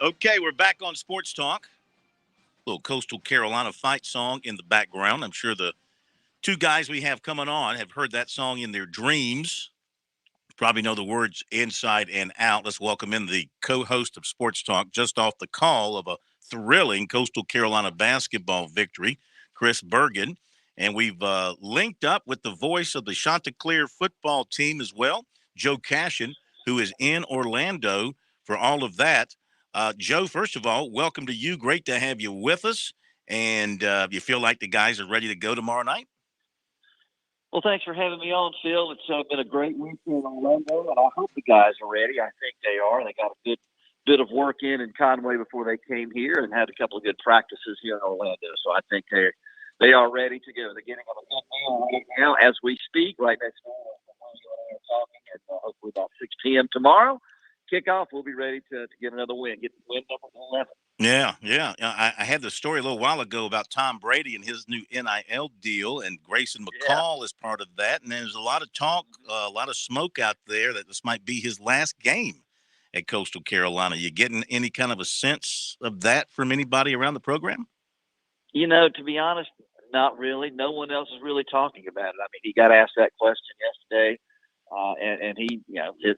Okay, we're back on Sports Talk. Little Coastal Carolina fight song in the background. I'm sure the two guys we have coming on have heard that song in their dreams. Probably know the words inside and out. Let's welcome in the co-host of Sports Talk, just off the call of a thrilling Coastal Carolina basketball victory, Chris Bergen. And we've linked up with the voice of the Chanticleer football team as well, Joe Cashin, who is in Orlando for all of that. Joe, first of all, welcome to you. Great to have you with us. And you feel like the guys are ready to go tomorrow night? Well, thanks for having me on, Phil. It's been a great week in Orlando, and I hope the guys are ready. I think they are. They got a good bit of work in Conway before they came here and had a couple of good practices here in Orlando. So I think they are ready to go. They're getting on a good meal right now as we speak, right next door. We're talking, and hopefully about 6 p.m. tomorrow, kickoff, we'll be ready to get another win, get win number 11. Yeah. I had the story a little while ago about Tom Brady and his new NIL deal, and Grayson McCall is part of that. And there's a lot of talk, a lot of smoke out there that this might be his last game at Coastal Carolina. You getting any kind of a sense of that from anybody around the program? You know, to be honest, not really. No one else is really talking about it. I mean, he got asked that question yesterday, and he,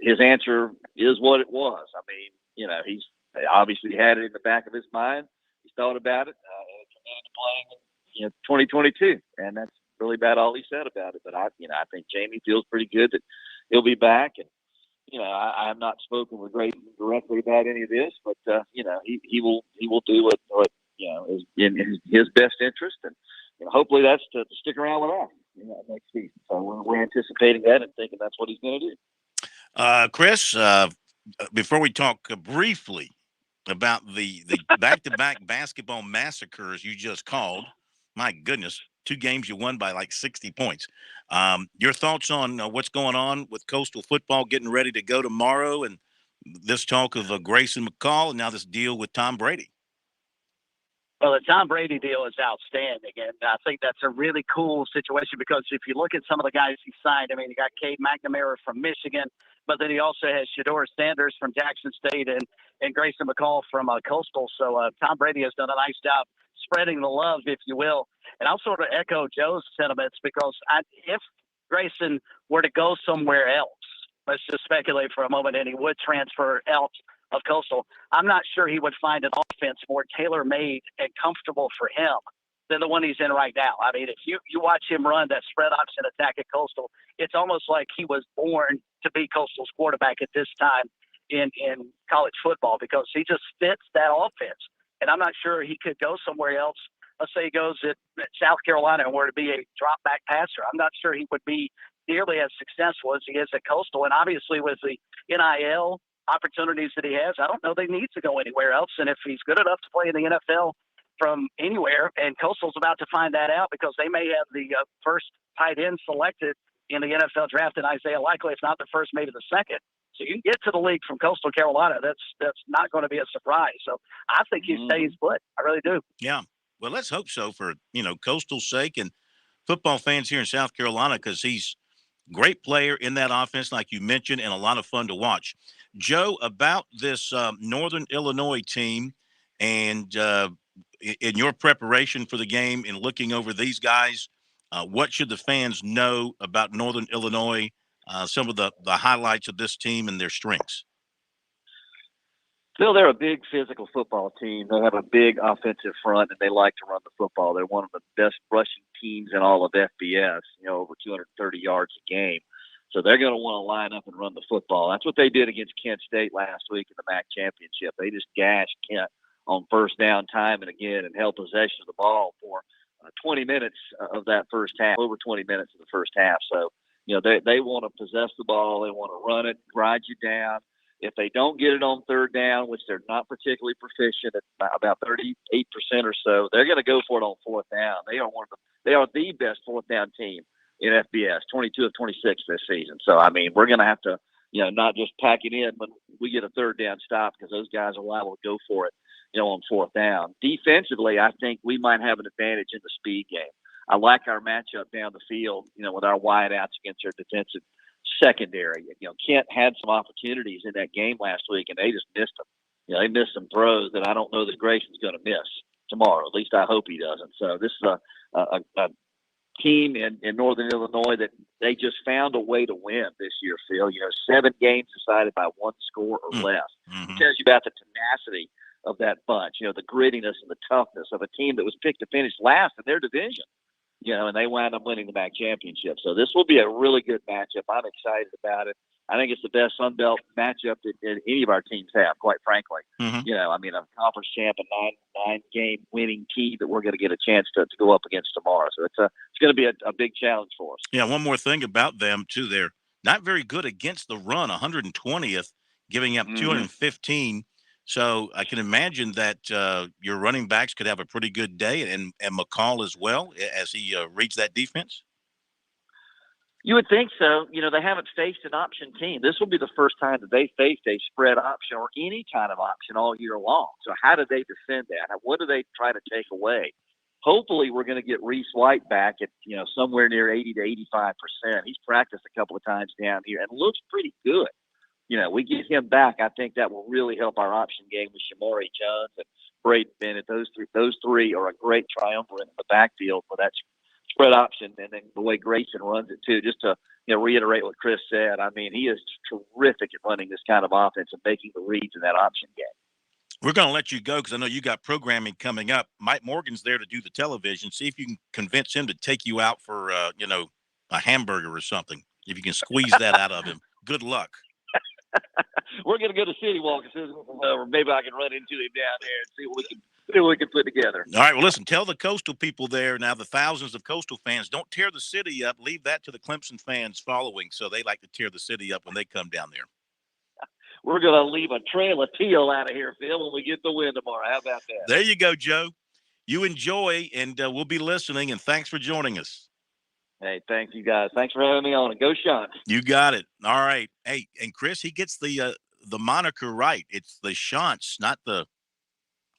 his answer is what it was. I mean, he's obviously had it in the back of his mind. He's thought about it, and it's committed to playing in 2022, and that's really about all he said about it. But I think Jamie feels pretty good that he'll be back, and I have not spoken with Grayson directly about any of this, but he will do what is in his best interest, and hopefully that's to stick around with us next season. So we're anticipating that and thinking that's what he's going to do. Chris, before we talk briefly about the back-to-back basketball massacres you just called, my goodness, 2 games you won by like 60 points. Your thoughts on what's going on with Coastal football getting ready to go tomorrow, and this talk of Grayson McCall, and now this deal with Tom Brady? Well, the Tom Brady deal is outstanding, and I think that's a really cool situation because if you look at some of the guys he signed, I mean, he got Cade McNamara from Michigan, but then he also has Shedeur Sanders from Jackson State and Grayson McCall from Coastal. So Tom Brady has done a nice job spreading the love, if you will. And I'll sort of echo Joe's sentiments because if Grayson were to go somewhere else, let's just speculate for a moment, and he would transfer else of Coastal, I'm not sure he would find an offense more tailor-made and comfortable for him than the one he's in right now. I mean, if you watch him run that spread option attack at Coastal, it's almost like he was born to be Coastal's quarterback at this time in college football because he just fits that offense. And I'm not sure he could go somewhere else. Let's say he goes at South Carolina and were to be a drop-back passer. I'm not sure he would be nearly as successful as he is at Coastal. And obviously with the NIL opportunities that he has, I don't know they need to go anywhere else. And if he's good enough to play in the NFL from anywhere, and Coastal's about to find that out because they may have the first tight end selected in the NFL draft, and Isaiah Likely, if not the first, maybe the second. So you can get to the league from Coastal Carolina. That's not going to be a surprise. So I think he stays put. I really do. Yeah. Well, let's hope so for, Coastal's sake and football fans here in South Carolina, because he's a great player in that offense, like you mentioned, and a lot of fun to watch. Joe, about this Northern Illinois team and in your preparation for the game and looking over these guys, what should the fans know about Northern Illinois, some of the highlights of this team and their strengths? Phil, they're a big physical football team. They have a big offensive front, and they like to run the football. They're one of the best rushing teams in all of FBS, over 230 yards a game. So they're going to want to line up and run the football. That's what they did against Kent State last week in the MAC championship. They just gashed Kent on first down time and again and held possession of the ball for 20 minutes of that first half, over 20 minutes of the first half. So, they want to possess the ball. They want to run it, grind you down. If they don't get it on third down, which they're not particularly proficient at, about 38% or so, they're going to go for it on fourth down. They are the best fourth down team in FBS, 22 of 26 this season. So, I mean, we're going to have to, not just pack it in when we get a third down stop, because those guys are liable to go for it, on fourth down. Defensively, I think we might have an advantage in the speed game. I like our matchup down the field, with our wideouts against our defensive secondary. Kent had some opportunities in that game last week, and they just missed them. They missed some throws that I don't know that Grayson's going to miss tomorrow. At least I hope he doesn't. So this is a team in Northern Illinois that they just found a way to win this year, Phil. 7 games decided by 1 score or less. It tells you about the tenacity of that bunch, the grittiness and the toughness of a team that was picked to finish last in their division. And they wound up winning the MAC championship. So this will be a really good matchup. I'm excited about it. I think it's the best Sun Belt matchup that any of our teams have, quite frankly. I mean, a conference champ, a 9-game winning team that we're going to get a chance to go up against tomorrow. So it's going to be a big challenge for us. Yeah, one more thing about them, too. They're not very good against the run, 120th, giving up 215. So I can imagine that your running backs could have a pretty good day, and McCall as well, as he reads that defense. You would think so. They haven't faced an option team. This will be the first time that they faced a spread option or any kind of option all year long. So how do they defend that? What do they try to take away? Hopefully we're going to get Reese White back at, somewhere near 80 to 85%. He's practiced a couple of times down here and looks pretty good. We get him back. I think that will really help our option game with Shamari Jones and Braden Bennett. Those three are a great triumvirate in the backfield for that spread option, and then the way Grayson runs it too. Just to reiterate what Chris said, I mean, he is terrific at running this kind of offense and making the reads in that option game. We're going to let you go because I know you got programming coming up. Mike Morgan's there to do the television. See if you can convince him to take you out for a hamburger or something. If you can squeeze that out of him, good luck. We're going to go to City Walk as soon as it's over. Maybe I can run into him down there and see what we can put together. All right. Well, listen, tell the Coastal people there now, the thousands of Coastal fans, don't tear the city up. Leave that to the Clemson fans following. So they like to tear the city up when they come down there. We're going to leave a trail of teal out of here, Phil, when we get the win tomorrow. How about that? There you go, Joe. You enjoy, and we'll be listening, and thanks for joining us. Hey, thank you, guys. Thanks for having me on, and go Sean. You got it. All right. Hey, and Chris, he gets the moniker right. It's the Shants, not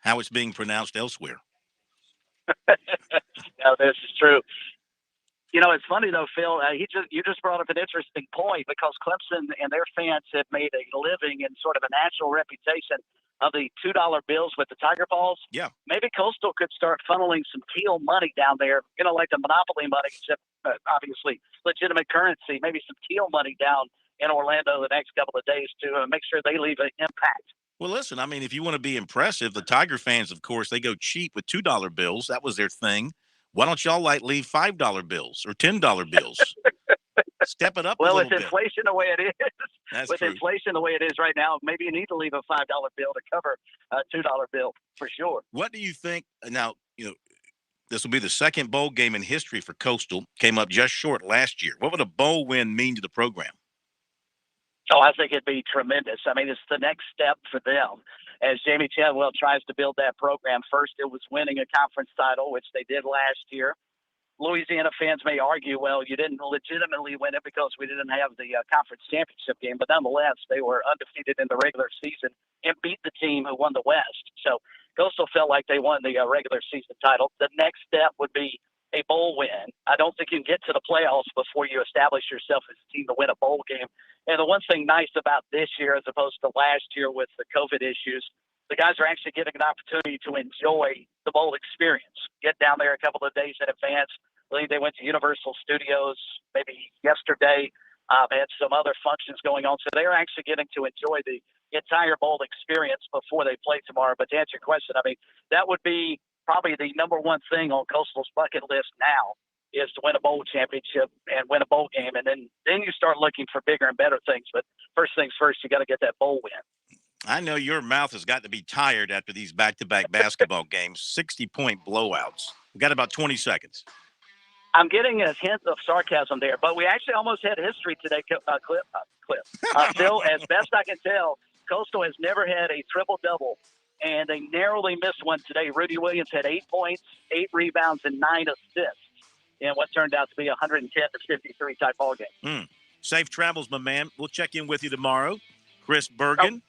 how it's being pronounced elsewhere. No, this is true. It's funny though, Phil. You just brought up an interesting point, because Clemson and their fans have made a living and sort of a national reputation of the $2 bills with the Tiger balls. Yeah. Maybe Coastal could start funneling some teal money down there, like the Monopoly money, except obviously legitimate currency. Maybe some teal money down in Orlando the next couple of days to make sure they leave an impact. Well, listen, I mean, if you want to be impressive, the Tiger fans, of course, they go cheap with $2 bills. That was their thing. Why don't y'all leave $5 bills or $10 bills? Step it up a little bit. Well, with inflation the way it is, That's with true. inflation the way it is right now, maybe you need to leave a $5 bill to cover a $2 bill for sure. What do you think? Now, this will be the second bowl game in history for Coastal. Came up just short last year. What would a bowl win mean to the program? Oh, I think it'd be tremendous. I mean, it's the next step for them. As Jamie Chadwell tries to build that program, first it was winning a conference title, which they did last year. Louisiana fans may argue, well, you didn't legitimately win it because we didn't have the conference championship game. But nonetheless, they were undefeated in the regular season and beat the team who won the West. So Coastal felt like they won the regular season title. The next step would be a bowl win. I don't think you can get to the playoffs before you establish yourself as a team to win a bowl game. And the one thing nice about this year as opposed to last year with the COVID issues, the guys are actually getting an opportunity to enjoy the bowl experience. Get down there a couple of days in advance. I believe they went to Universal Studios maybe yesterday, had some other functions going on. So they're actually getting to enjoy the entire bowl experience before they play tomorrow. But to answer your question, I mean, that would be probably the number one thing on Coastal's bucket list now is to win a bowl championship and win a bowl game, and then you start looking for bigger and better things. But first things first, you got to get that bowl win. I know your mouth has got to be tired after these back-to-back basketball games, 60-point blowouts. We've got about 20 seconds. I'm getting a hint of sarcasm there, but we actually almost had history today, Cliff. Still, as best I can tell, Coastal has never had a triple-double, and they narrowly missed one today. Rudy Williams had 8 points, 8 rebounds, and 9 assists in what turned out to be a 110-53 type ball game. Safe travels, my man. We'll check in with you tomorrow. Chris Bergen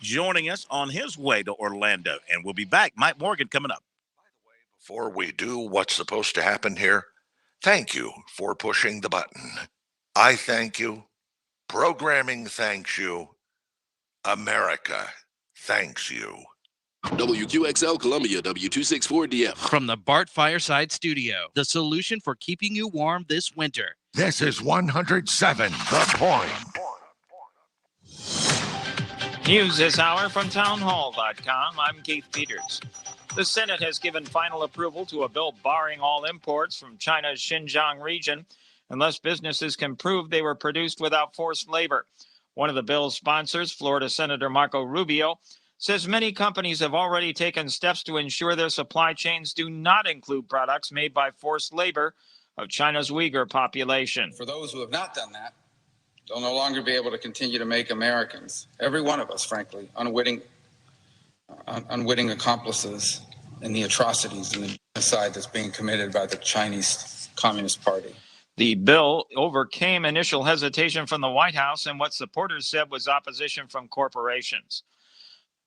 joining us on his way to Orlando, and we'll be back. Mike Morgan coming up. Before we do what's supposed to happen here, thank you for pushing the button. I thank you. Programming thanks you. America thanks you. WQXL Columbia, W264DF. From the Bart Fireside Studio, the solution for keeping you warm this winter. This is 107 The Point. News this hour from townhall.com. I'm Keith Peters. The Senate has given final approval to a bill barring all imports from China's Xinjiang region unless businesses can prove they were produced without forced labor. One of the bill's sponsors, Florida Senator Marco Rubio, says many companies have already taken steps to ensure their supply chains do not include products made by forced labor of China's Uyghur population. For those who have not done that, they'll no longer be able to continue to make Americans, every one of us, frankly, unwitting accomplices in the atrocities and the genocide that's being committed by the Chinese Communist Party. The bill overcame initial hesitation from the White House and what supporters said was opposition from corporations.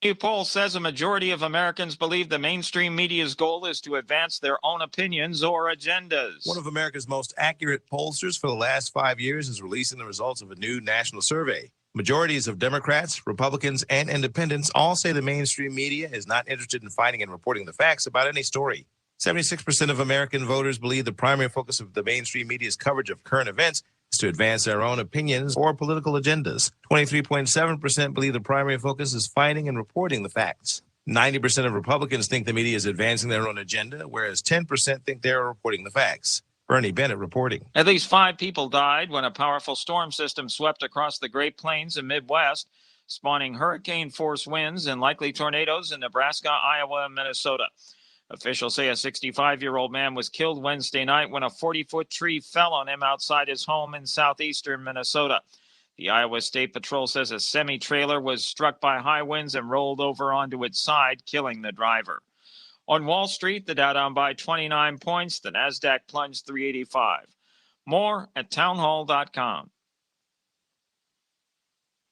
A new poll says a majority of Americans believe the mainstream media's goal is to advance their own opinions or agendas. One of America's most accurate pollsters for the last 5 years is releasing the results of a new national survey. Majorities of Democrats, Republicans, and independents all say the mainstream media is not interested in finding and reporting the facts about any story. 76% of American voters believe the primary focus of the mainstream media's coverage of current events is to advance their own opinions or political agendas. 23.7% believe the primary focus is finding and reporting the facts. 90% of Republicans think the media is advancing their own agenda, whereas 10% think they are reporting the facts. Bernie Bennett reporting. At least 5 people died when a powerful storm system swept across the Great Plains and Midwest, spawning hurricane-force winds and likely tornadoes in Nebraska, Iowa, and Minnesota. Officials say a 65-year-old man was killed Wednesday night when a 40-foot tree fell on him outside his home in southeastern Minnesota. The Iowa State Patrol says a semi-trailer was struck by high winds and rolled over onto its side, killing the driver. On Wall Street, the Dow down by 29 points. The Nasdaq plunged 385. More at townhall.com.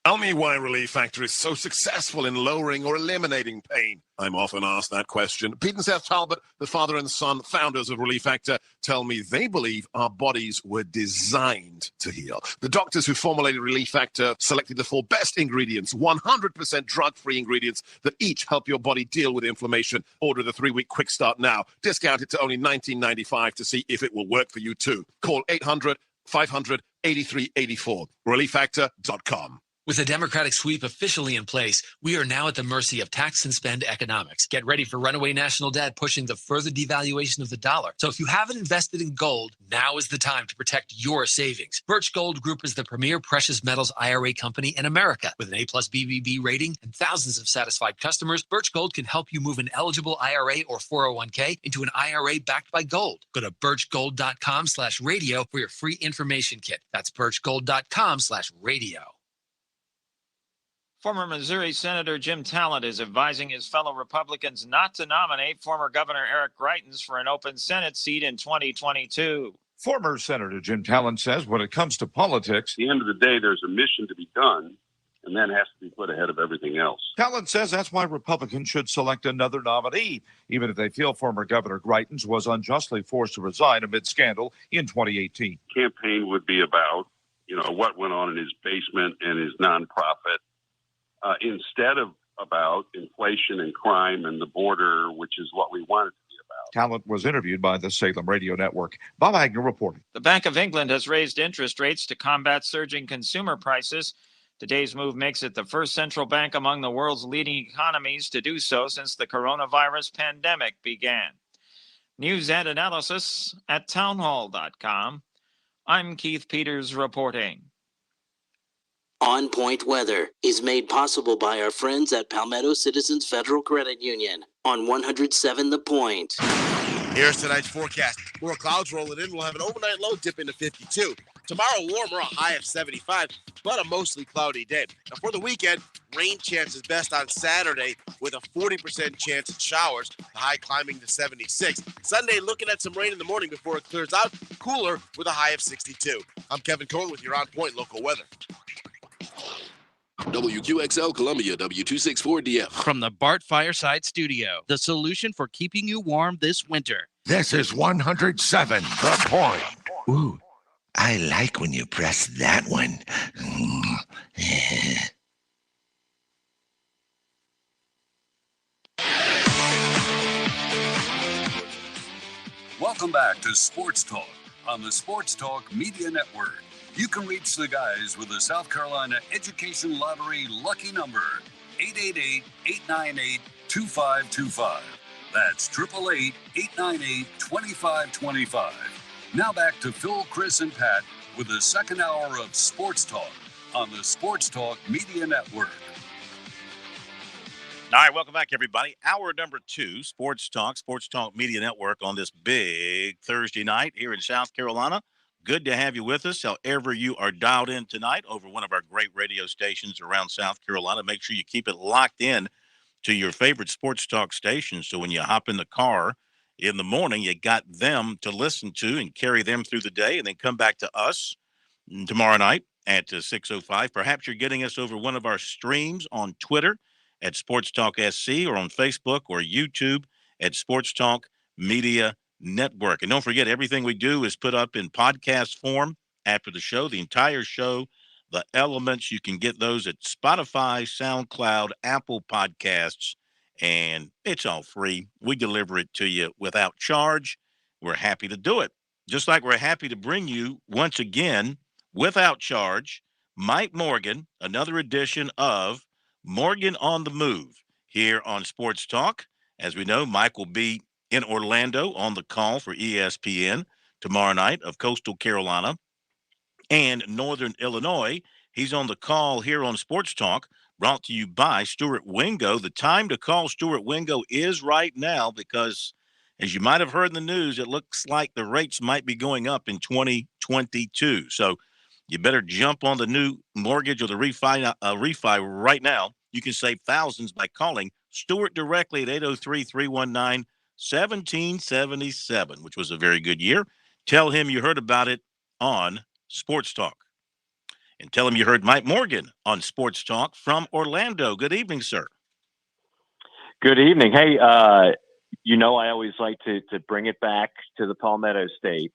Tell me why Relief Factor is so successful in lowering or eliminating pain. I'm often asked that question. Pete and Seth Talbot, the father and son founders of Relief Factor, tell me they believe our bodies were designed to heal. The doctors who formulated Relief Factor selected the 4 best ingredients, 100% drug-free ingredients that each help your body deal with inflammation. Order the 3-week quick start now. Discount it to only $19.95 to see if it will work for you too. Call 800-500-8384. ReliefFactor.com. With a Democratic sweep officially in place, we are now at the mercy of tax and spend economics. Get ready for runaway national debt pushing the further devaluation of the dollar. So if you haven't invested in gold, now is the time to protect your savings. Birch Gold Group is the premier precious metals IRA company in America. With an A+ BBB rating and thousands of satisfied customers, Birch Gold can help you move an eligible IRA or 401k into an IRA backed by gold. Go to birchgold.com/radio for your free information kit. That's birchgold.com/radio. Former Missouri Senator Jim Talent is advising his fellow Republicans not to nominate former Governor Eric Greitens for an open Senate seat in 2022. Former Senator Jim Talent says when it comes to politics, at the end of the day, there's a mission to be done, and that has to be put ahead of everything else. Talent says that's why Republicans should select another nominee, even if they feel former Governor Greitens was unjustly forced to resign amid scandal in 2018. Campaign would be about, what went on in his basement and his nonprofit. Instead of about inflation and crime and the border, which is what we want it to be about. Talent was interviewed by the Salem Radio Network. Bob Agnew reporting. The Bank of England has raised interest rates to combat surging consumer prices. Today's move makes it the first central bank among the world's leading economies to do so since the coronavirus pandemic began. News and analysis at townhall.com. I'm Keith Peters reporting. On Point Weather is made possible by our friends at Palmetto Citizens Federal Credit Union on 107 The Point. Here's tonight's forecast. More clouds rolling in. We'll have an overnight low dip into 52. Tomorrow, warmer, a high of 75, but a mostly cloudy day. Now, for the weekend, rain chances best on Saturday with a 40% chance of showers, the high climbing to 76. Sunday, looking at some rain in the morning before it clears out, cooler with a high of 62. I'm Kevin Cohen with your On Point local weather. WQXL Columbia, W264DF. From the Bart Fireside Studio, the solution for keeping you warm this winter. This is 107 The Point. Ooh, I like when you press that one. Welcome back to Sports Talk on the Sports Talk Media Network. You can reach the guys with the South Carolina Education Lottery lucky number, 888-898-2525. That's 888-898-2525. Now back to Phil, Chris, and Pat with the second hour of Sports Talk on the Sports Talk Media Network. All right, welcome back, everybody. Hour number 2, Sports Talk Media Network on this big Thursday night here in South Carolina. Good to have you with us, however you are dialed in tonight over one of our great radio stations around South Carolina. Make sure you keep it locked in to your favorite Sports Talk station, so when you hop in the car in the morning, you got them to listen to and carry them through the day, and then come back to us tomorrow night at 6:05. Perhaps you're getting us over one of our streams on Twitter at SportsTalkSC or on Facebook or YouTube at Sports Talk Media Network. And don't forget, everything we do is put up in podcast form after the show, the entire show, the elements. You can get those at Spotify, SoundCloud, Apple Podcasts, and it's all free. We deliver it to you without charge. We're happy to do it. Just like we're happy to bring you, once again, without charge, Mike Morgan, another edition of Morgan on the Move here on Sports Talk. As we know, Mike will be in Orlando on the call for ESPN tomorrow night of Coastal Carolina and Northern Illinois. He's on the call here on Sports Talk, brought to you by Stuart Wingo. The time to call Stuart Wingo is right now because, as you might have heard in the news, it looks like the rates might be going up in 2022. So you better jump on the new mortgage or the refi right now. You can save thousands by calling Stuart directly at 803-319-1777, which was a very good year. Tell him you heard about it on Sports Talk. And tell him you heard Mike Morgan on Sports Talk from Orlando. Good evening, sir. Good evening. Hey, I always like to bring it back to the Palmetto State.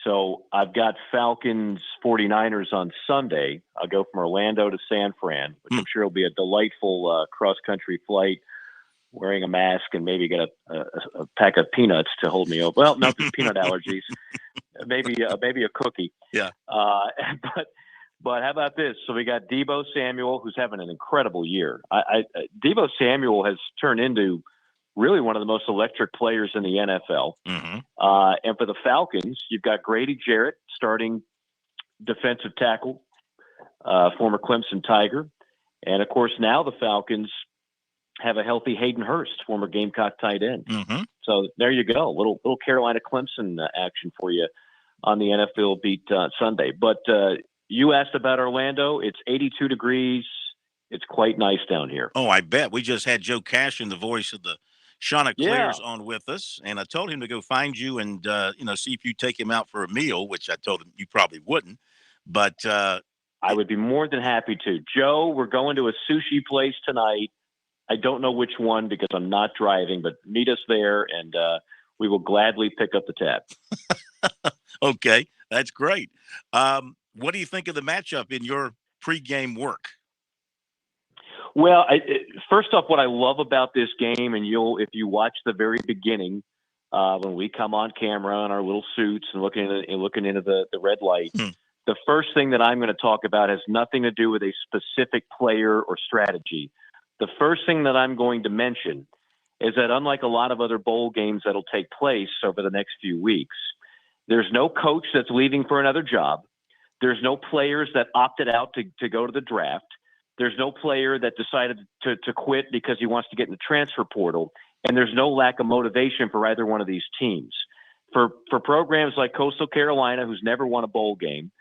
So I've got Falcons 49ers on Sunday. I'll go from Orlando to San Fran, which I'm sure will be a delightful cross-country flight, wearing a mask and maybe get a pack of peanuts to hold me over. Well, not peanut allergies, maybe a cookie. Yeah. But how about this? So we got Deebo Samuel, who's having an incredible year. Deebo Samuel has turned into really one of the most electric players in the NFL. Mm-hmm. And for the Falcons, you've got Grady Jarrett, starting defensive tackle, former Clemson Tiger. And, of course, now the Falcons have a healthy Hayden Hurst, former Gamecock tight end. Mm-hmm. So there you go. Little Carolina Clemson action for you on the NFL beat Sunday. But you asked about Orlando. It's 82 degrees. It's quite nice down here. Oh, I bet. We just had Joe Cashin, the voice of the Chanticleers, on with us, and I told him to go find you and see if you take him out for a meal, which I told him you probably wouldn't, but I would be more than happy to. Joe, we're going to a sushi place tonight. I don't know which one because I'm not driving, but meet us there, and we will gladly pick up the tab. Okay, that's great. What do you think of the matchup in your pregame work? Well, first off, what I love about this game, and if you watch the very beginning, when we come on camera in our little suits and looking into the red light, the first thing that I'm going to talk about has nothing to do with a specific player or strategy. The first thing that I'm going to mention is that unlike a lot of other bowl games that'll take place over the next few weeks, there's no coach that's leaving for another job. There's no players that opted out to go to the draft. There's no player that decided to quit because he wants to get in the transfer portal. And there's no lack of motivation for either one of these teams. For programs like Coastal Carolina, who's never won a bowl game,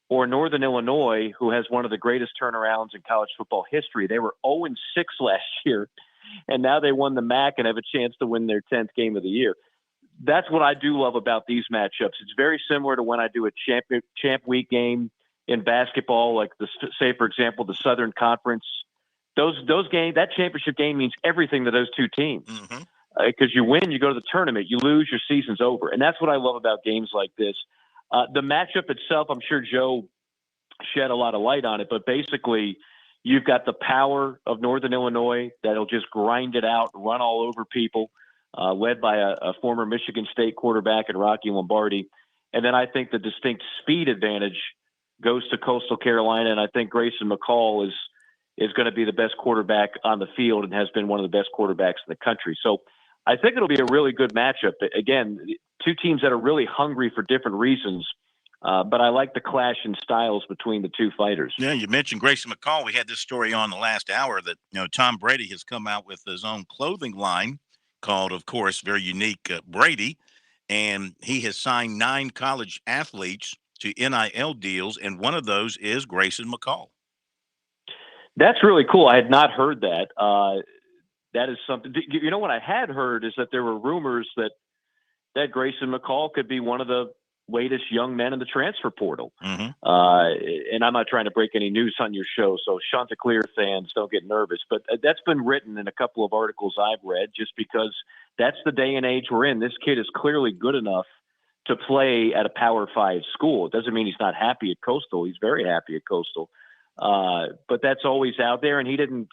or Northern Illinois, who has one of the greatest turnarounds in college football history, they were 0-6 last year, and now they won the MAC and have a chance to win their 10th game of the year. That's what I do love about these matchups. It's very similar to when I do a champ week game in basketball, like say, for example, the Southern Conference. Those games, that championship game means everything to those two teams. Because you win, you go to the tournament. You lose, your season's over. And that's what I love about games like this. The matchup itself, I'm sure Joe shed a lot of light on it, but basically you've got the power of Northern Illinois that'll just grind it out, run all over people, led by a former Michigan State quarterback in Rocky Lombardi. And then I think the distinct speed advantage goes to Coastal Carolina, and I think Grayson McCall is going to be the best quarterback on the field and has been one of the best quarterbacks in the country. So I think it'll be a really good matchup. Again, two teams that are really hungry for different reasons, but I like the clash in styles between the two fighters. Yeah, you mentioned Grayson McCall. We had this story on the last hour that, Tom Brady has come out with his own clothing line called, of course, very unique, Brady, and he has signed 9 college athletes to NIL deals, and one of those is Grayson McCall. That's really cool. I had not heard that. That is something. You know what I had heard is that there were rumors that Grayson McCall could be one of the latest young men in the transfer portal. And I'm not trying to break any news on your show, so Chanticleer fans don't get nervous. But that's been written in a couple of articles I've read, just because that's the day and age we're in. This kid is clearly good enough to play at a Power 5 school. It doesn't mean he's not happy at Coastal. He's very happy at Coastal. But that's always out there, and he didn't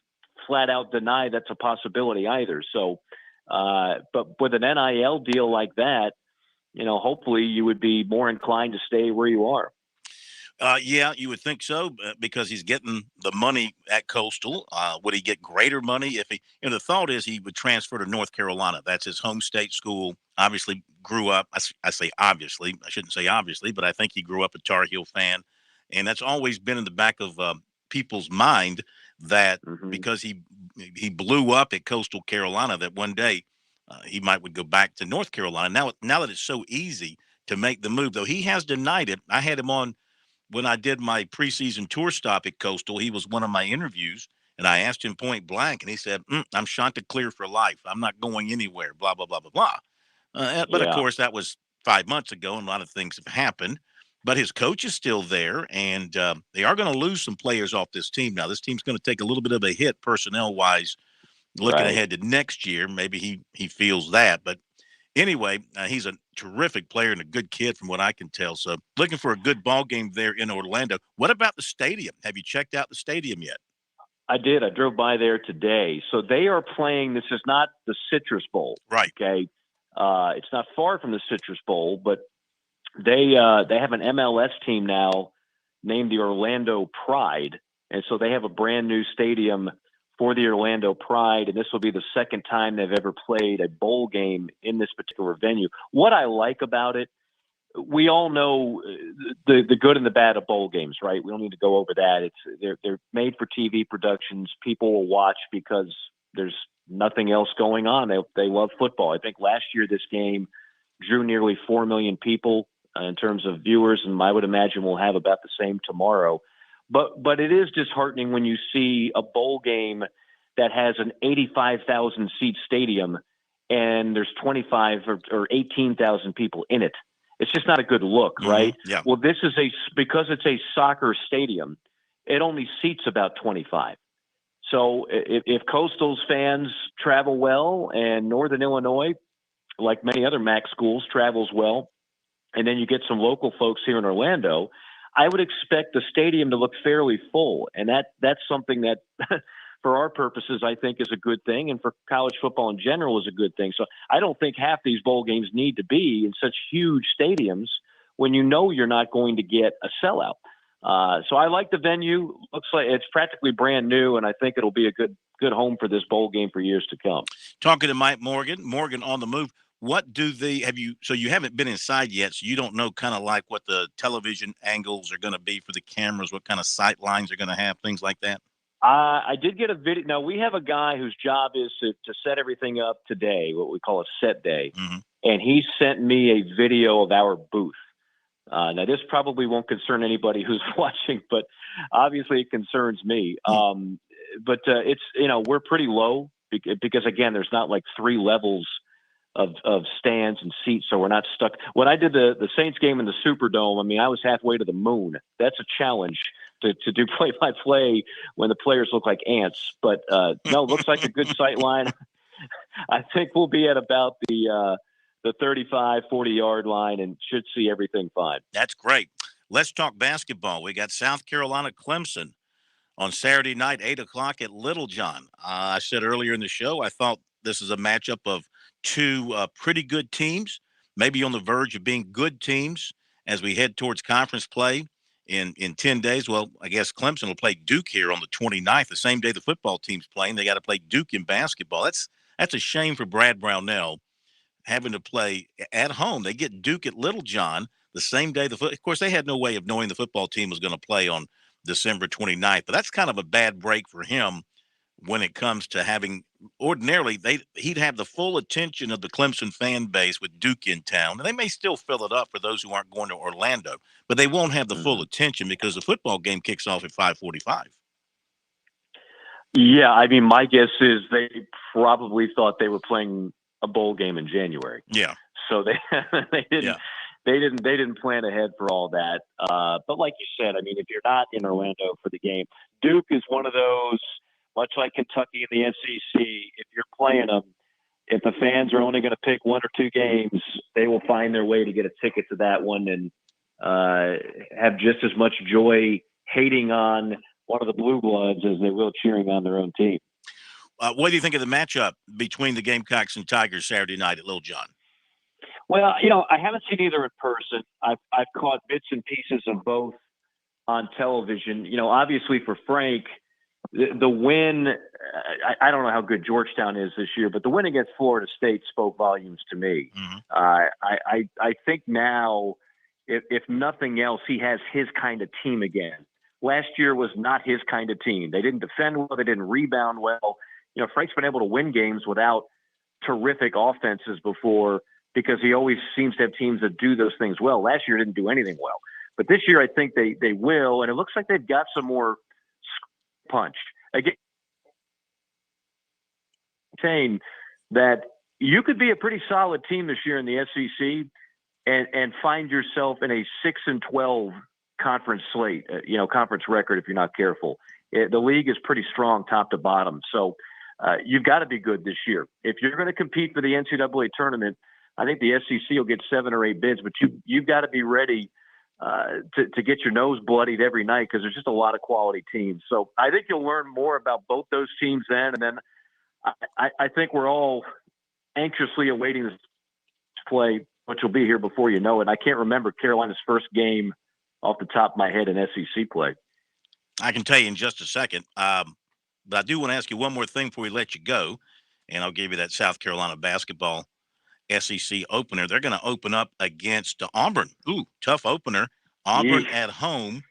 flat out deny that's a possibility either. So, but with an NIL deal like that, hopefully you would be more inclined to stay where you are. Yeah, you would think so, because he's getting the money at Coastal. Would he get greater money if he? The thought is he would transfer to North Carolina. That's his home state school. Obviously, grew up. I say obviously. I shouldn't say obviously, but I think he grew up a Tar Heel fan, and that's always been in the back of people's mind that because he blew up at Coastal Carolina, that one day he would go back to North Carolina. Now that it's so easy to make the move, though, he has denied it. I had him on when I did my preseason tour stop at Coastal. He was one of my interviews, and I asked him point blank, and he said, I'm Chanticleer for life. I'm not going anywhere, blah, blah, blah, blah, blah. But, of course, that was 5 months ago, and a lot of things have happened. But his coach is still there, and they are going to lose some players off this team. Now, this team's going to take a little bit of a hit personnel-wise looking ahead to next year. Maybe he feels that. But anyway, he's a terrific player and a good kid from what I can tell. So looking for a good ball game there in Orlando. What about the stadium? Have you checked out the stadium yet? I did. I drove by there today. So they are playing. This is not the Citrus Bowl. Right. Okay. It's not far from the Citrus Bowl, but they have an MLS team now named the Orlando Pride. And so they have a brand new stadium for the Orlando Pride, and this will be the second time they've ever played a bowl game in this particular venue. What I like about it, we all know the good and the bad of bowl games, right? We don't need to go over that. They're made for TV productions. People will watch because there's nothing else going on. They love football. I think last year this game drew nearly 4 million people in terms of viewers, and I would imagine we'll have about the same tomorrow. But it is disheartening when you see a bowl game that has an 85,000 seat stadium and there's 25 or 18,000 people in it. It's just not a good look, right? Yeah. Well, this is because it's a soccer stadium, it only seats about 25. So if Coastal's fans travel well and Northern Illinois, like many other MAC schools, travels well, and then you get some local folks here in Orlando, I would expect the stadium to look fairly full. And that's something that for our purposes, I think is a good thing. And for college football in general is a good thing. So I don't think half these bowl games need to be in such huge stadiums when you know you're not going to get a sellout. So I like the venue. Looks like it's practically brand new, and I think it'll be a good home for this bowl game for years to come. Talking to Mike Morgan on the move. What do so you haven't been inside yet, so you don't know kind of like what the television angles are going to be for the cameras, what kind of sight lines are going to have, things like that? I did get a video. Now, we have a guy whose job is to set everything up today, what we call a set day. Mm-hmm. And he sent me a video of our booth. Now, this probably won't concern anybody who's watching, but obviously it concerns me. But it's, we're pretty low because, again, there's not like 3 levels of stands and seats, so we're not stuck. When I did the Saints game in the Superdome, I mean, I was halfway to the moon. That's a challenge to do play-by-play when the players look like ants. But no, it looks like a good sight line. I think we'll be at about the 35, 40-yard line and should see everything fine. That's great. Let's talk basketball. We got South Carolina Clemson on Saturday night, 8 o'clock at Little John. I said earlier in the show, I thought this is a matchup of 2 pretty good teams, maybe on the verge of being good teams as we head towards conference play in 10 days. Well, I guess Clemson will play Duke here on the 29th, the same day the football team's playing. They got to play Duke in basketball. That's a shame for Brad Brownell having to play at home. They get Duke at Little John the same day. Of course, they had no way of knowing the football team was going to play on December 29th, but that's kind of a bad break for him when it comes to having ordinarily he'd have the full attention of the Clemson fan base with Duke in town. And they may still fill it up for those who aren't going to Orlando, but they won't have the full attention because the football game kicks off at 5:45. Yeah, I mean, my guess is they probably thought they were playing a bowl game in January. Yeah. So they didn't plan ahead for all that. But like you said, I mean, if you're not in Orlando for the game, Duke is one of those, much like Kentucky in the SEC, if you're playing them, if the fans are only going to pick 1 or 2 games, they will find their way to get a ticket to that one and have just as much joy hating on one of the Blue Bloods as they will cheering on their own team. What do you think of the matchup between the Gamecocks and Tigers Saturday night at Little John? Well, I haven't seen either in person. I've caught bits and pieces of both on television. Obviously for Frank, the win, I don't know how good Georgetown is this year, but the win against Florida State spoke volumes to me. Mm-hmm. I think now, if nothing else, he has his kind of team again. Last year was not his kind of team. They didn't defend well. They didn't rebound well. Frank's been able to win games without terrific offenses before because he always seems to have teams that do those things well. Last year didn't do anything well. But this year I think they will, and it looks like they've got some more punch. Again, saying that you could be a pretty solid team this year in the SEC and find yourself in a 6-12 conference slate, conference record if you're not careful. The league is pretty strong top to bottom. So you've got to be good this year. If you're going to compete for the NCAA tournament, I think the SEC will get 7 or 8 bids, but you've got to be ready to get your nose bloodied every night because there's just a lot of quality teams. So I think you'll learn more about both those teams then. And then I think we're all anxiously awaiting this play, which will be here before you know it. I can't remember Carolina's first game off the top of my head in SEC play. I can tell you in just a second. But I do want to ask you one more thing before we let you go, and I'll give you that South Carolina basketball SEC opener. They're going to open up against Auburn. Ooh, tough opener. Auburn at home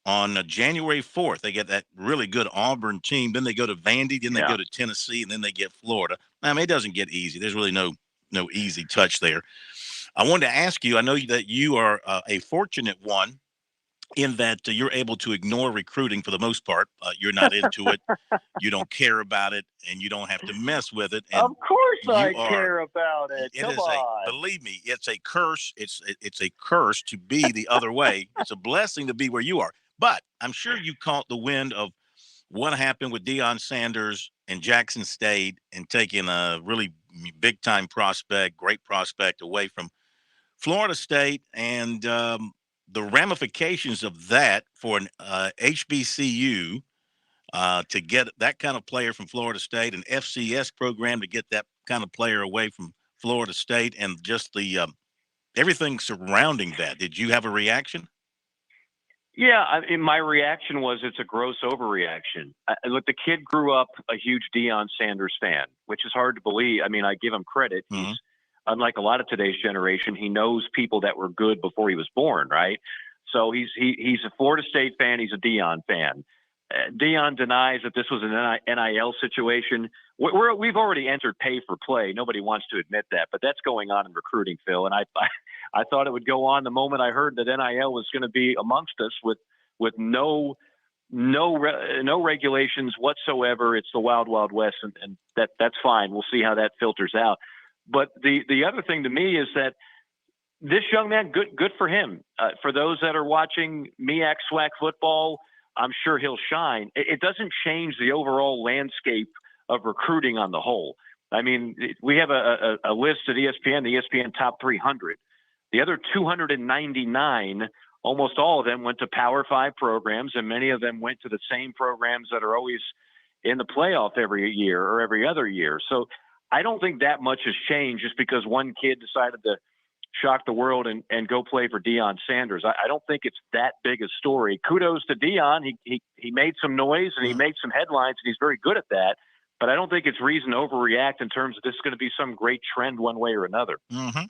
on January 4th. They get that really good Auburn team. Then they go to Vandy. Then they go to Tennessee, and then they get Florida. I mean, it doesn't get easy. There's really no easy touch there. I wanted to ask you, I know that you are a fortunate one in that you're able to ignore recruiting for the most part. You're not into it. You don't care about it, and you don't have to mess with it. And of course I care about it. Come on. Believe me, it's a curse. It's a curse to be the other way. It's a blessing to be where you are. But I'm sure you caught the wind of what happened with Deion Sanders and Jackson State and taking a really big-time prospect, great prospect away from Florida State, and the ramifications of that for an HBCU to get that kind of player from Florida State, an FCS program to get that kind of player away from Florida State, and just the everything surrounding that. Did you have a reaction? Yeah, my reaction was it's a gross overreaction. Look, the kid grew up a huge Deion Sanders fan, which is hard to believe. I mean, I give him credit. He's unlike a lot of today's generation. He knows people that were good before he was born, right? So he's a Florida State fan. He's a Deion fan. Deion denies that this was an NIL situation. We've already entered pay for play. Nobody wants to admit that, but that's going on in recruiting, Phil. And I thought it would go on the moment I heard that NIL was going to be amongst us with no regulations whatsoever. It's the wild, wild west, and that's fine. We'll see how that filters out. But the other thing to me is that this young man, good for him. For those that are watching MEAC SWAC football, I'm sure he'll shine. It doesn't change the overall landscape of recruiting on the whole. I mean, we have a list at ESPN, the ESPN top 300. The other 299, almost all of them went to Power 5 programs, and many of them went to the same programs that are always in the playoff every year or every other year. So I don't think that much has changed just because one kid decided to shock the world and go play for Deion Sanders. I don't think it's that big a story. Kudos to Deion. He made some noise and he made some headlines, and he's very good at that. But I don't think it's reason to overreact in terms of this is going to be some great trend one way or another. Mm-hmm.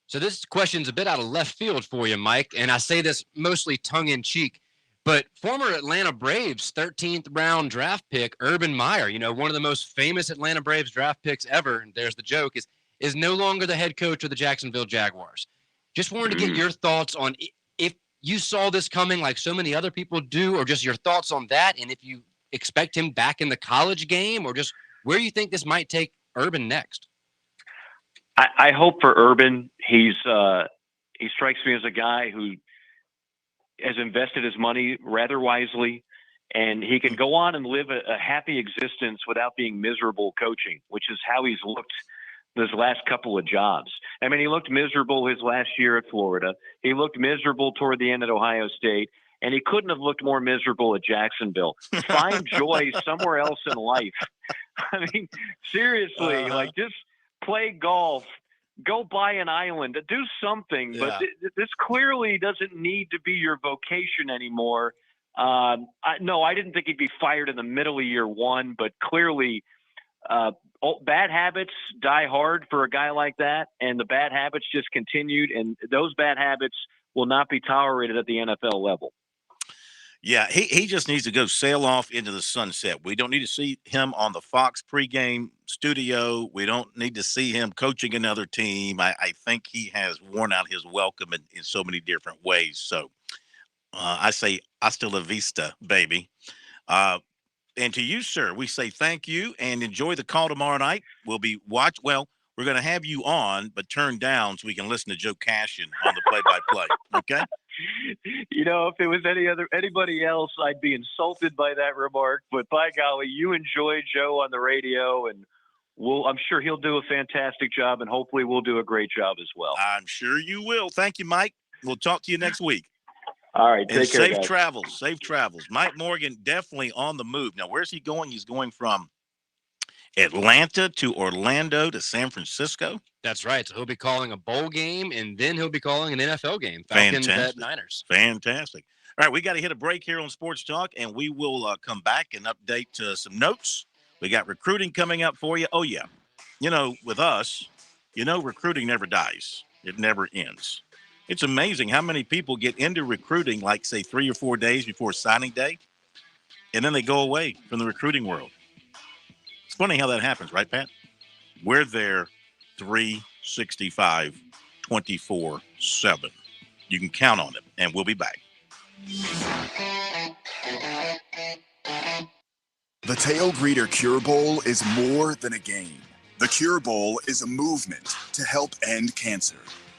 So this question's a bit out of left field for you, Mike, and I say this mostly tongue-in-cheek, but former Atlanta Braves 13th round draft pick Urban Meyer, one of the most famous Atlanta Braves draft picks ever, and there's the joke, is no longer the head coach of the Jacksonville Jaguars. Just wanted to get your thoughts on if you saw this coming like so many other people do, or just your thoughts on that, and if you expect him back in the college game, or just where you think this might take Urban next. I hope for Urban, he strikes me as a guy who has invested his money rather wisely, and he can go on and live a happy existence without being miserable coaching, which is how he's looked his last couple of jobs. I mean, he looked miserable his last year at Florida. He looked miserable toward the end at Ohio State, and he couldn't have looked more miserable at Jacksonville. Find joy somewhere else in life. I mean, seriously, just play golf, go buy an island, do something. Yeah. But this clearly doesn't need to be your vocation anymore. No, I didn't think he'd be fired in the middle of year one, but clearly bad habits die hard for a guy like that, and the bad habits just continued, and those bad habits will not be tolerated at the NFL level. Yeah, he just needs to go sail off into the sunset. We don't need to see him on the Fox pregame studio. We don't need to see him coaching another team. I think he has worn out his welcome in so many different ways. So I say hasta la vista, baby. And to you, sir, we say thank you and enjoy the call tomorrow night. We'll be we're going to have you on, but turn down so we can listen to Joe Cashin on the play-by-play. Okay? If it was anybody else, I'd be insulted by that remark. But by golly, you enjoy Joe on the radio, and I'm sure he'll do a fantastic job, and hopefully we'll do a great job as well. I'm sure you will. Thank you, Mike. We'll talk to you next week. All right, take care, safe guys. travels. Safe travels. Mike Morgan definitely on the move. Now, where's he going? He's going from Atlanta to Orlando to San Francisco. That's right. So he'll be calling a bowl game, and then he'll be calling an NFL game. Falcons at Niners. Fantastic. All right, we got to hit a break here on Sports Talk, and we will come back and update some notes. We got recruiting coming up for you. Oh, yeah. With us, recruiting never dies. It never ends. It's amazing how many people get into recruiting, like, say, 3 or 4 days before signing day, and then they go away from the recruiting world. It's funny how that happens, right, Pat? We're there 365, 24/7. You can count on it, and we'll be back. The Tailed Reader Cure Bowl is more than a game. The Cure Bowl is a movement to help end cancer.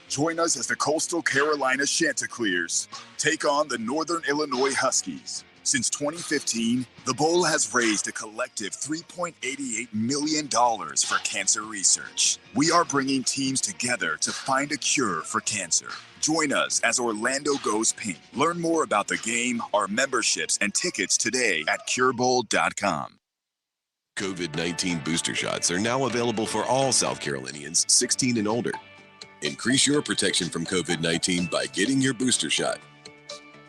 Join us as the Coastal Carolina Chanticleers take on the Northern Illinois Huskies. Since 2015, the Bowl has raised a collective $3.88 million for cancer research. We are bringing teams together to find a cure for cancer. Join us as Orlando goes pink. Learn more about the game, our memberships, and tickets today at curebowl.com. COVID-19 booster shots are now available for all South Carolinians 16 and older. Increase your protection from COVID-19 by getting your booster shot.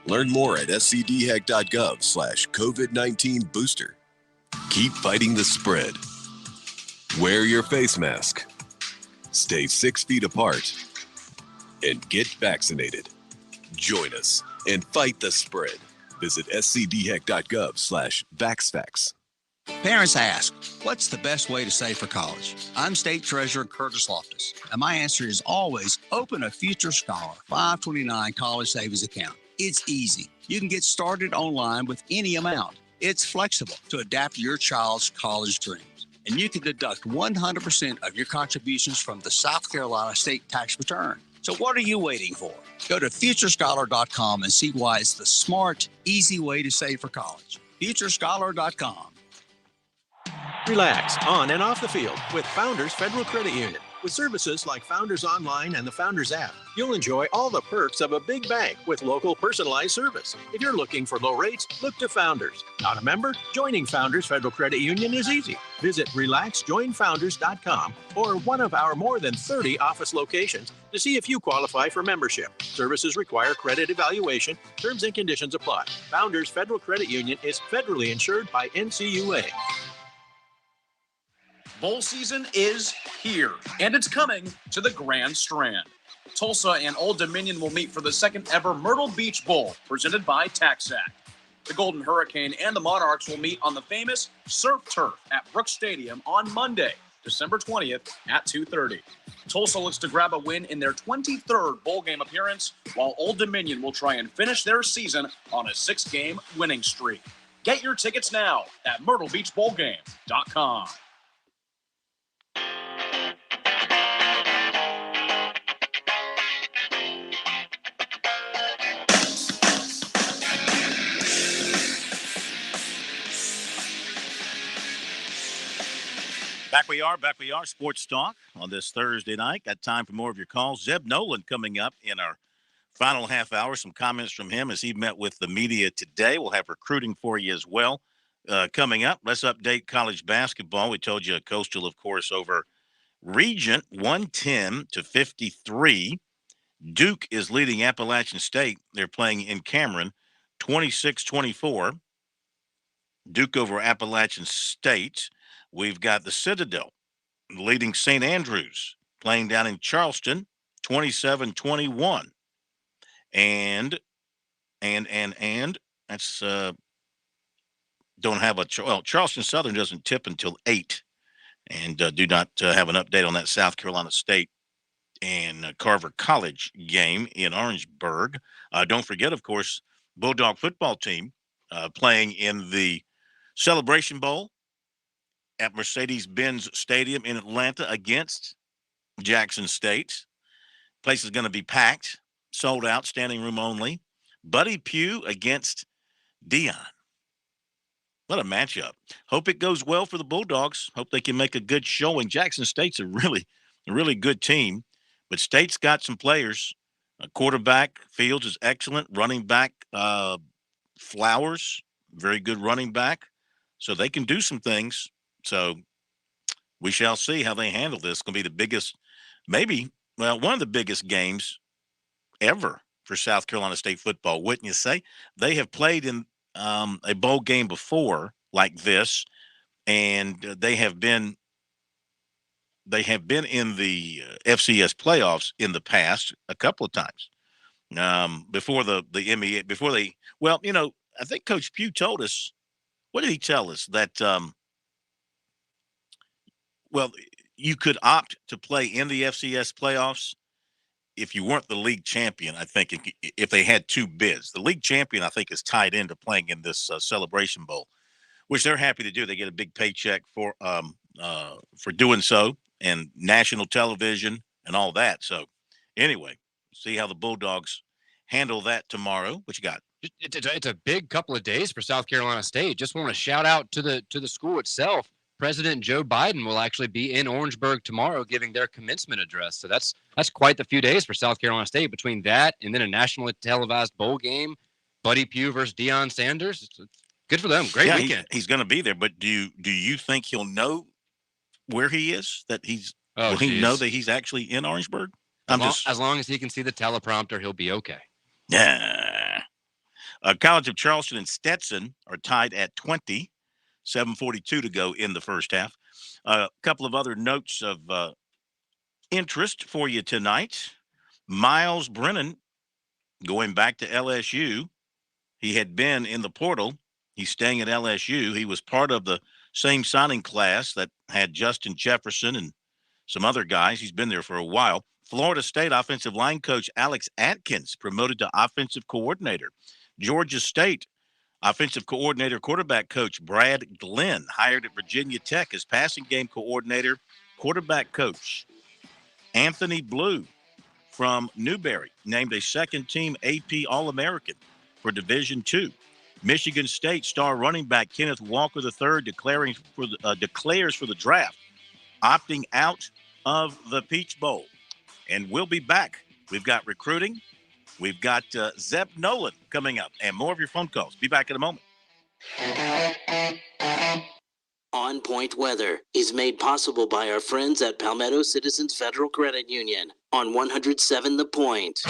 Learn more at scdhack.gov/COVID-19 booster. Keep fighting the spread. Wear your face mask. Stay 6 feet apart. And get vaccinated. Join us and fight the spread. Visit scdhack.gov/vaxfax. Parents ask, what's the best way to save for college? I'm State Treasurer Curtis Loftus, and my answer is always open a Future Scholar 529 college savings account. It's easy. You can get started online with any amount. It's flexible to adapt to your child's college dreams. And you can deduct 100% of your contributions from the South Carolina state tax return. So what are you waiting for? Go to futurescholar.com and see why it's the smart, easy way to save for college. futurescholar.com. Relax on and off the field with Founders Federal Credit Union. With services like Founders Online and the Founders app, you'll enjoy all the perks of a big bank with local personalized service. If you're looking for low rates, look to Founders. Not a member? Joining Founders Federal Credit Union is easy. Visit relaxjoinfounders.com or one of our more than 30 office locations to see if you qualify for membership. Services require credit evaluation. Terms and conditions apply. Founders Federal Credit Union is federally insured by NCUA. Bowl season is here, and it's coming to the Grand Strand. Tulsa and Old Dominion will meet for the second ever Myrtle Beach Bowl, presented by TaxAct. The Golden Hurricane and the Monarchs will meet on the famous Surf Turf at Brooks Stadium on Monday, December 20th at 2:30. Tulsa looks to grab a win in their 23rd bowl game appearance, while Old Dominion will try and finish their season on a 6-game winning streak. Get your tickets now at myrtlebeachbowlgame.com. Back we are, Sports Talk on this Thursday night. Got time for more of your calls. Zeb Nolan coming up in our final half hour. Some comments from him as he met with the media today. We'll have recruiting for you as well coming up. Let's update college basketball. We told you Coastal, of course, over Regent 110-53. Duke is leading Appalachian State. They're playing in Cameron 26-24. Duke over Appalachian State. We've got the Citadel leading St. Andrews, playing down in Charleston, 27-21. And that's don't have a Charleston Southern doesn't tip until 8, and do not have an update on that South Carolina State and Carver College game in Orangeburg. Don't forget, of course, Bulldog football team playing in the Celebration Bowl at Mercedes-Benz Stadium in Atlanta against Jackson State. Place is going to be packed, sold out, standing room only. Buddy Pugh against Dion. What a matchup. Hope it goes well for the Bulldogs. Hope they can make a good showing. Jackson State's a really good team, but State's got some players. Quarterback Fields is excellent. Running back Flowers, very good running back. So they can do some things. So we shall see how they handle this. It's going to be the biggest, one of the biggest games ever for South Carolina State football, wouldn't you say? They have played in a bowl game before like this, and they have been in the FCS playoffs in the past a couple of times before the MEA, before they, I think Coach Pugh told us, what did he tell us? That, you could opt to play in the FCS playoffs if you weren't the league champion. I think if they had 2 bids, the league champion, I think, is tied into playing in this Celebration Bowl, which they're happy to do. They get a big paycheck for doing so, and national television and all that. So anyway, see how the Bulldogs handle that tomorrow. What you got? It's a big couple of days for South Carolina State. Just want to shout out to the school itself. President Joe Biden will actually be in Orangeburg tomorrow giving their commencement address. So that's quite the few days for South Carolina State between that and then a nationally televised bowl game, Buddy Pugh versus Deion Sanders. It's good for them. Great weekend. He's going to be there, but do you think he'll know where he is? Will he know that he's actually in Orangeburg? As long as he can see the teleprompter, he'll be okay. Yeah. College of Charleston and Stetson are tied at 20, 7:42 to go in the first half. A couple of other notes of interest for you tonight. Miles Brennan going back to LSU. He had been in the portal. He's staying at LSU. He was part of the same signing class that had Justin Jefferson and some other guys. He's been there for a while. Florida State offensive line coach Alex Atkins promoted to offensive coordinator. Georgia State offensive coordinator quarterback coach Brad Glenn hired at Virginia Tech as passing game coordinator quarterback coach. Anthony Blue from Newberry named a second-team AP All-American for Division II. Michigan State star running back Kenneth Walker III declares for the draft, opting out of the Peach Bowl. And we'll be back. We've got recruiting. We've got Zeb Nolan coming up and more of your phone calls. Be back in a moment. On Point Weather is made possible by our friends at Palmetto Citizens Federal Credit Union on 107 The Point.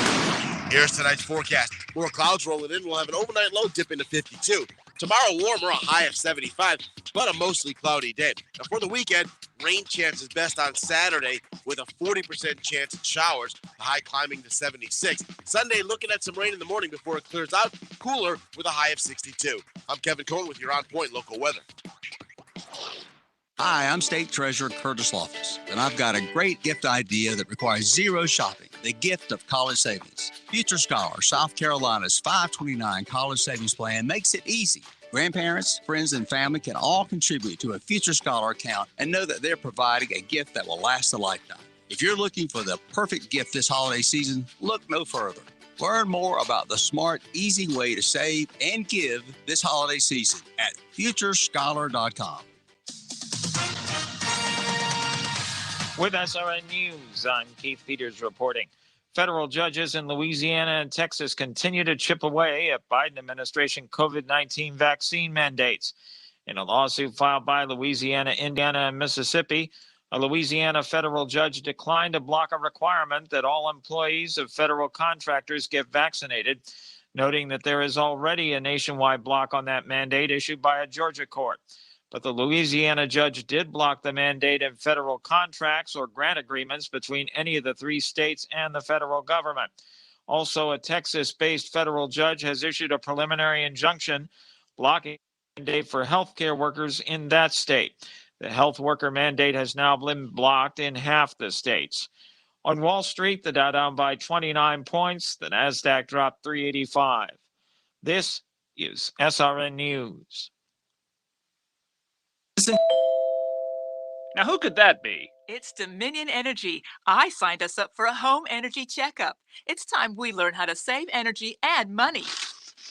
Here's tonight's forecast. More clouds rolling in. We'll have an overnight low dip into 52. Tomorrow, warmer, a high of 75, but a mostly cloudy day. Now, for the weekend, rain chances best on Saturday with a 40% chance of showers, the high climbing to 76. Sunday, looking at some rain in the morning before it clears out, cooler with a high of 62. I'm Kevin Cohen with your On Point local weather. Hi, I'm State Treasurer Curtis Loftus, and I've got a great gift idea that requires zero shopping, the gift of college savings. Future Scholar, South Carolina's 529 college savings plan makes it easy. Grandparents, friends, and family can all contribute to a Future Scholar account and know that they're providing a gift that will last a lifetime. If you're looking for the perfect gift this holiday season, look no further. Learn more about the smart, easy way to save and give this holiday season at futurescholar.com. With SRN News, I'm Keith Peters reporting. Federal judges in Louisiana and Texas continue to chip away at Biden administration COVID-19 vaccine mandates. In a lawsuit filed by Louisiana, Indiana, and Mississippi, a Louisiana federal judge declined to block a requirement that all employees of federal contractors get vaccinated, noting that there is already a nationwide block on that mandate issued by a Georgia court. But the Louisiana judge did block the mandate in federal contracts or grant agreements between any of the three states and the federal government. Also, a Texas-based federal judge has issued a preliminary injunction blocking the mandate for healthcare workers in that state. The health worker mandate has now been blocked in half the states. On Wall Street, the Dow down by 29 points. The Nasdaq dropped 385. This is SRN News. Now, who could that be? It's Dominion Energy. I signed us up for a home energy checkup. It's time we learn how to save energy and money.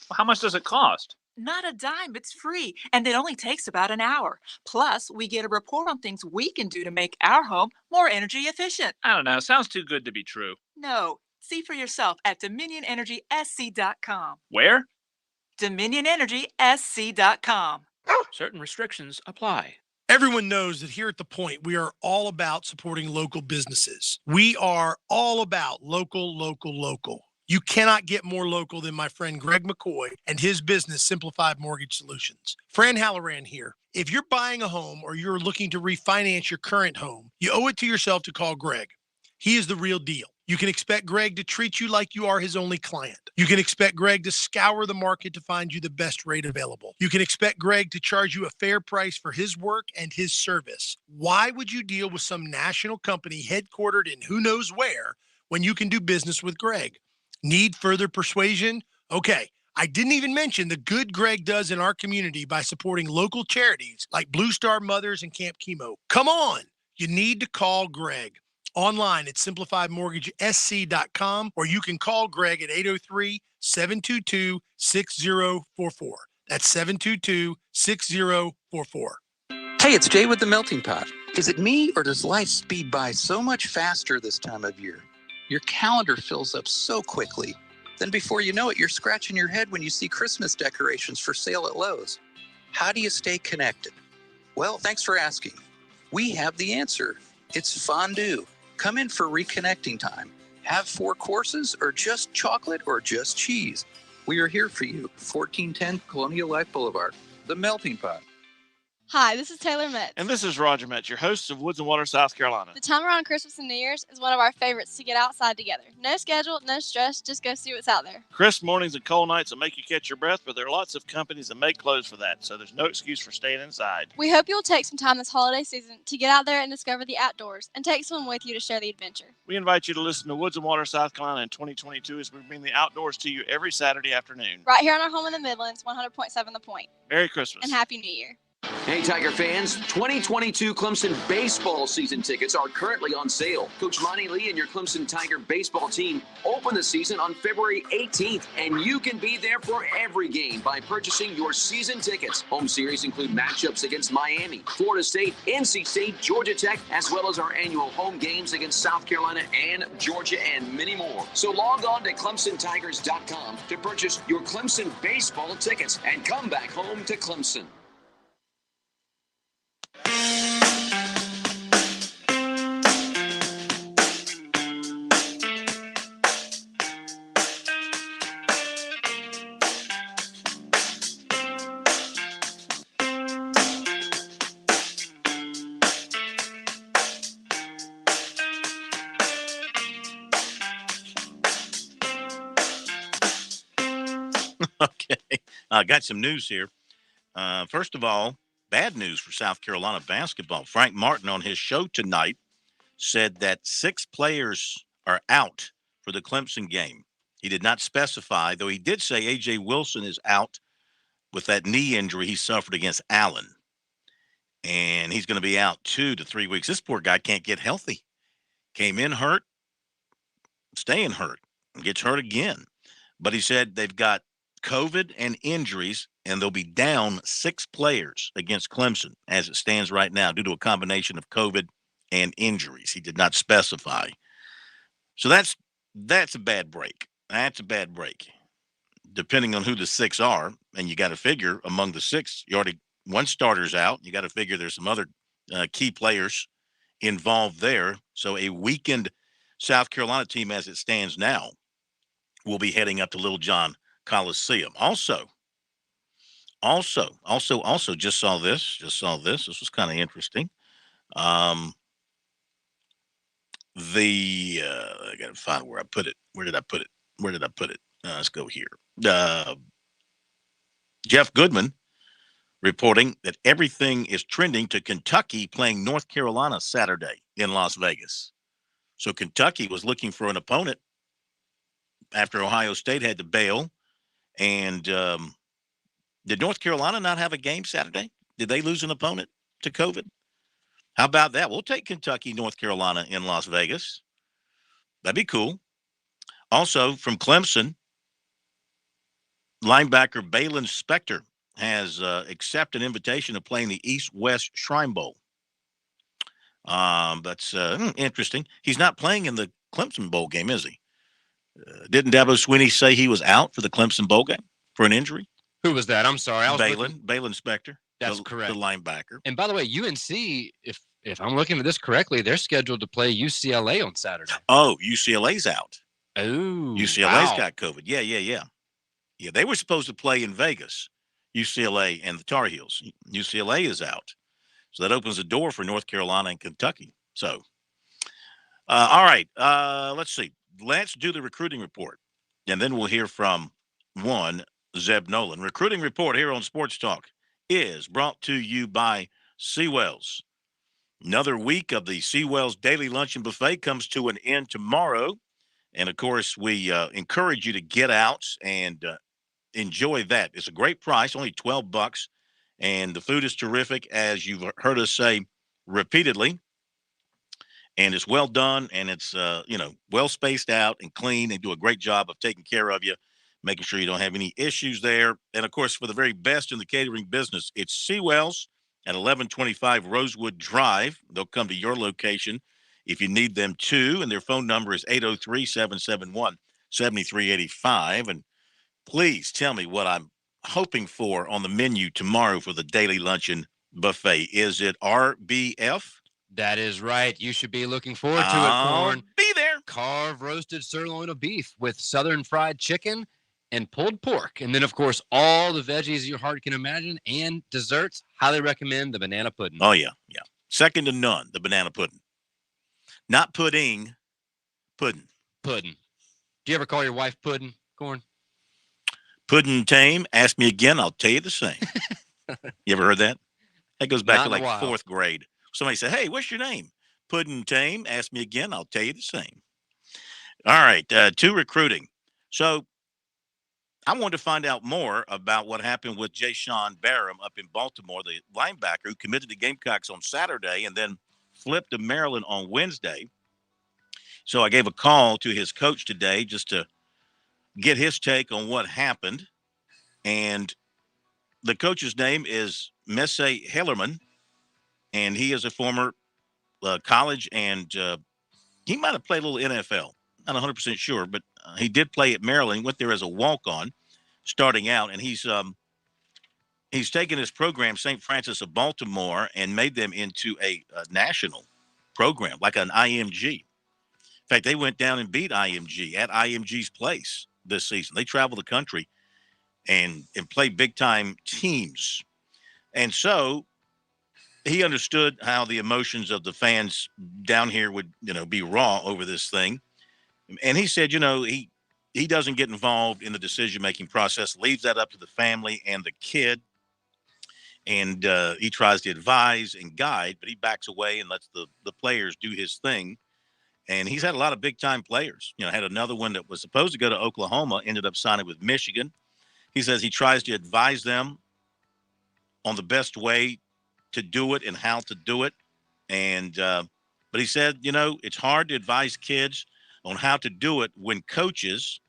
Well, how much does it cost? Not a dime. It's free, and it only takes about an hour. Plus, we get a report on things we can do to make our home more energy efficient. I don't know. Sounds too good to be true. No. See for yourself at DominionEnergySC.com. Where? DominionEnergySC.com. Certain restrictions apply. Everyone knows that here at The Point, we are all about supporting local businesses. We are all about local, local, local. You cannot get more local than my friend Greg McCoy and his business, Simplified Mortgage Solutions. Fran Halloran here. If you're buying a home or you're looking to refinance your current home, you owe it to yourself to call Greg. He is the real deal. You can expect Greg to treat you like you are his only client. You can expect Greg to scour the market to find you the best rate available. You can expect Greg to charge you a fair price for his work and his service. Why would you deal with some national company headquartered in who knows where when you can do business with Greg? Need further persuasion? Okay, I didn't even mention the good Greg does in our community by supporting local charities like Blue Star Mothers and Camp Chemo. Come on, you need to call Greg. Online at simplifiedmortgagesc.com, or you can call Greg at 803-722-6044. That's 722-6044. Hey, it's Jay with the Melting Pot. Is it me, or does life speed by so much faster this time of year? Your calendar fills up so quickly. Then before you know it, you're scratching your head when you see Christmas decorations for sale at Lowe's. How do you stay connected? Well, thanks for asking. We have the answer. It's fondue. Come in for reconnecting time. Have 4 courses or just chocolate or just cheese. We are here for you. 1410 Colonial Life Boulevard, the Melting Pot. Hi, this is Taylor Metz. And this is Roger Metz, your host of Woods and Water, South Carolina. The time around Christmas and New Year's is one of our favorites to get outside together. No schedule, no stress, just go see what's out there. Crisp mornings and cold nights will make you catch your breath, but there are lots of companies that make clothes for that, so there's no excuse for staying inside. We hope you'll take some time this holiday season to get out there and discover the outdoors and take someone with you to share the adventure. We invite you to listen to Woods and Water, South Carolina in 2022 as we bring the outdoors to you every Saturday afternoon. Right here on our home in the Midlands, 100.7 The Point. Merry Christmas. And Happy New Year. Hey, Tiger fans, 2022 Clemson baseball season tickets are currently on sale. Coach Monty Lee and your Clemson Tiger baseball team open the season on February 18th, and you can be there for every game by purchasing your season tickets. Home series include matchups against Miami, Florida State, NC State, Georgia Tech, as well as our annual home games against South Carolina and Georgia, and many more. So log on to ClemsonTigers.com to purchase your Clemson baseball tickets and come back home to Clemson. Okay. I got some news here. First of all, bad news for South Carolina basketball. Frank Martin on his show tonight said that 6 players are out for the Clemson game. He did not specify, though he did say A.J. Wilson is out with that knee injury he suffered against Allen. And he's going to be out 2 to 3 weeks. This poor guy can't get healthy. Came in hurt, staying hurt, and gets hurt again. But he said they've got COVID and injuries, and they'll be down 6 players against Clemson as it stands right now due to a combination of COVID and injuries. He did not specify. So that's a bad break. That's a bad break. Depending on who the 6 are, and you got to figure among the 6, you already one starter's out. You got to figure there's some other key players involved there. So a weakened South Carolina team as it stands now will be heading up to Little John Coliseum. Also, just saw this. This was kind of interesting. I got to find where I put it. Where did I put it? Let's go here. Jeff Goodman reporting that everything is trending to Kentucky playing North Carolina Saturday in Las Vegas. So Kentucky was looking for an opponent after Ohio State had to bail. And did North Carolina not have a game Saturday? Did they lose an opponent to COVID? How about that? We'll take Kentucky, North Carolina in Las Vegas. That'd be cool. Also, from Clemson, linebacker Balin Spector has accepted an invitation to play in the East-West Shrine Bowl. That's interesting. He's not playing in the Clemson Bowl game, is he? Didn't Dabo Swinney say he was out for the Clemson Bowl game for an injury? Who was that? I'm sorry. Balin Spector. That's correct. The linebacker. And by the way, UNC, if I'm looking at this correctly, they're scheduled to play UCLA on Saturday. Oh, UCLA's out. Oh, UCLA's got COVID. Yeah. Yeah, they were supposed to play in Vegas, UCLA and the Tar Heels. UCLA is out. So that opens the door for North Carolina and Kentucky. So, all right, let's see. Let's do the recruiting report, and then we'll hear from Zeb Nolan. Recruiting report here on Sports Talk is brought to you by Seawells. Another week of the Seawells Daily Luncheon Buffet comes to an end tomorrow. And, of course, we encourage you to get out and enjoy that. It's a great price, only $12, and the food is terrific, as you've heard us say repeatedly. And it's well done, and it's, well spaced out and clean. They do a great job of taking care of you, making sure you don't have any issues there. And, of course, for the very best in the catering business, it's Seawells at 1125 Rosewood Drive. They'll come to your location if you need them to, and their phone number is 803-771-7385. And please tell me what I'm hoping for on the menu tomorrow for the Daily Luncheon Buffet. Is it RBF? That is right. You should be looking forward to it, Corn. Be there. Carved roasted sirloin of beef with southern fried chicken and pulled pork. And then, of course, all the veggies your heart can imagine and desserts. Highly recommend the banana pudding. Oh, yeah. Yeah. Second to none, the banana pudding. Not pudding, pudding. Pudding. Do you ever call your wife pudding, Corn? Pudding tame. Ask me again. I'll tell you the same. You ever heard that? That goes back Not to in a like while. fourth grade. Somebody said, hey, what's your name? Pudding tame. Ask me again. I'll tell you the same. All right. To recruiting. So I wanted to find out more about what happened with Jayshon Barham up in Baltimore, the linebacker who committed to Gamecocks on Saturday and then flipped to Maryland on Wednesday. So I gave a call to his coach today just to get his take on what happened. And the coach's name is Messe Hellerman, and he is a former college and he might have played a little NFL. Not 100% sure, but he did play at Maryland, went there as a walk-on starting out, and he's taken his program, St. Francis of Baltimore, and made them into a national program, like an IMG. In fact, they went down and beat IMG at IMG's place this season. They traveled the country and play big-time teams. And so he understood how the emotions of the fans down here would, be raw over this thing. And he said, he doesn't get involved in the decision-making process, leaves that up to the family and the kid. And he tries to advise and guide, but he backs away and lets the players do his thing. And he's had a lot of big-time players. Had another one that was supposed to go to Oklahoma, ended up signing with Michigan. He says he tries to advise them on the best way to do it and how to do it. And but he said, it's hard to advise kids on how to do it when coaches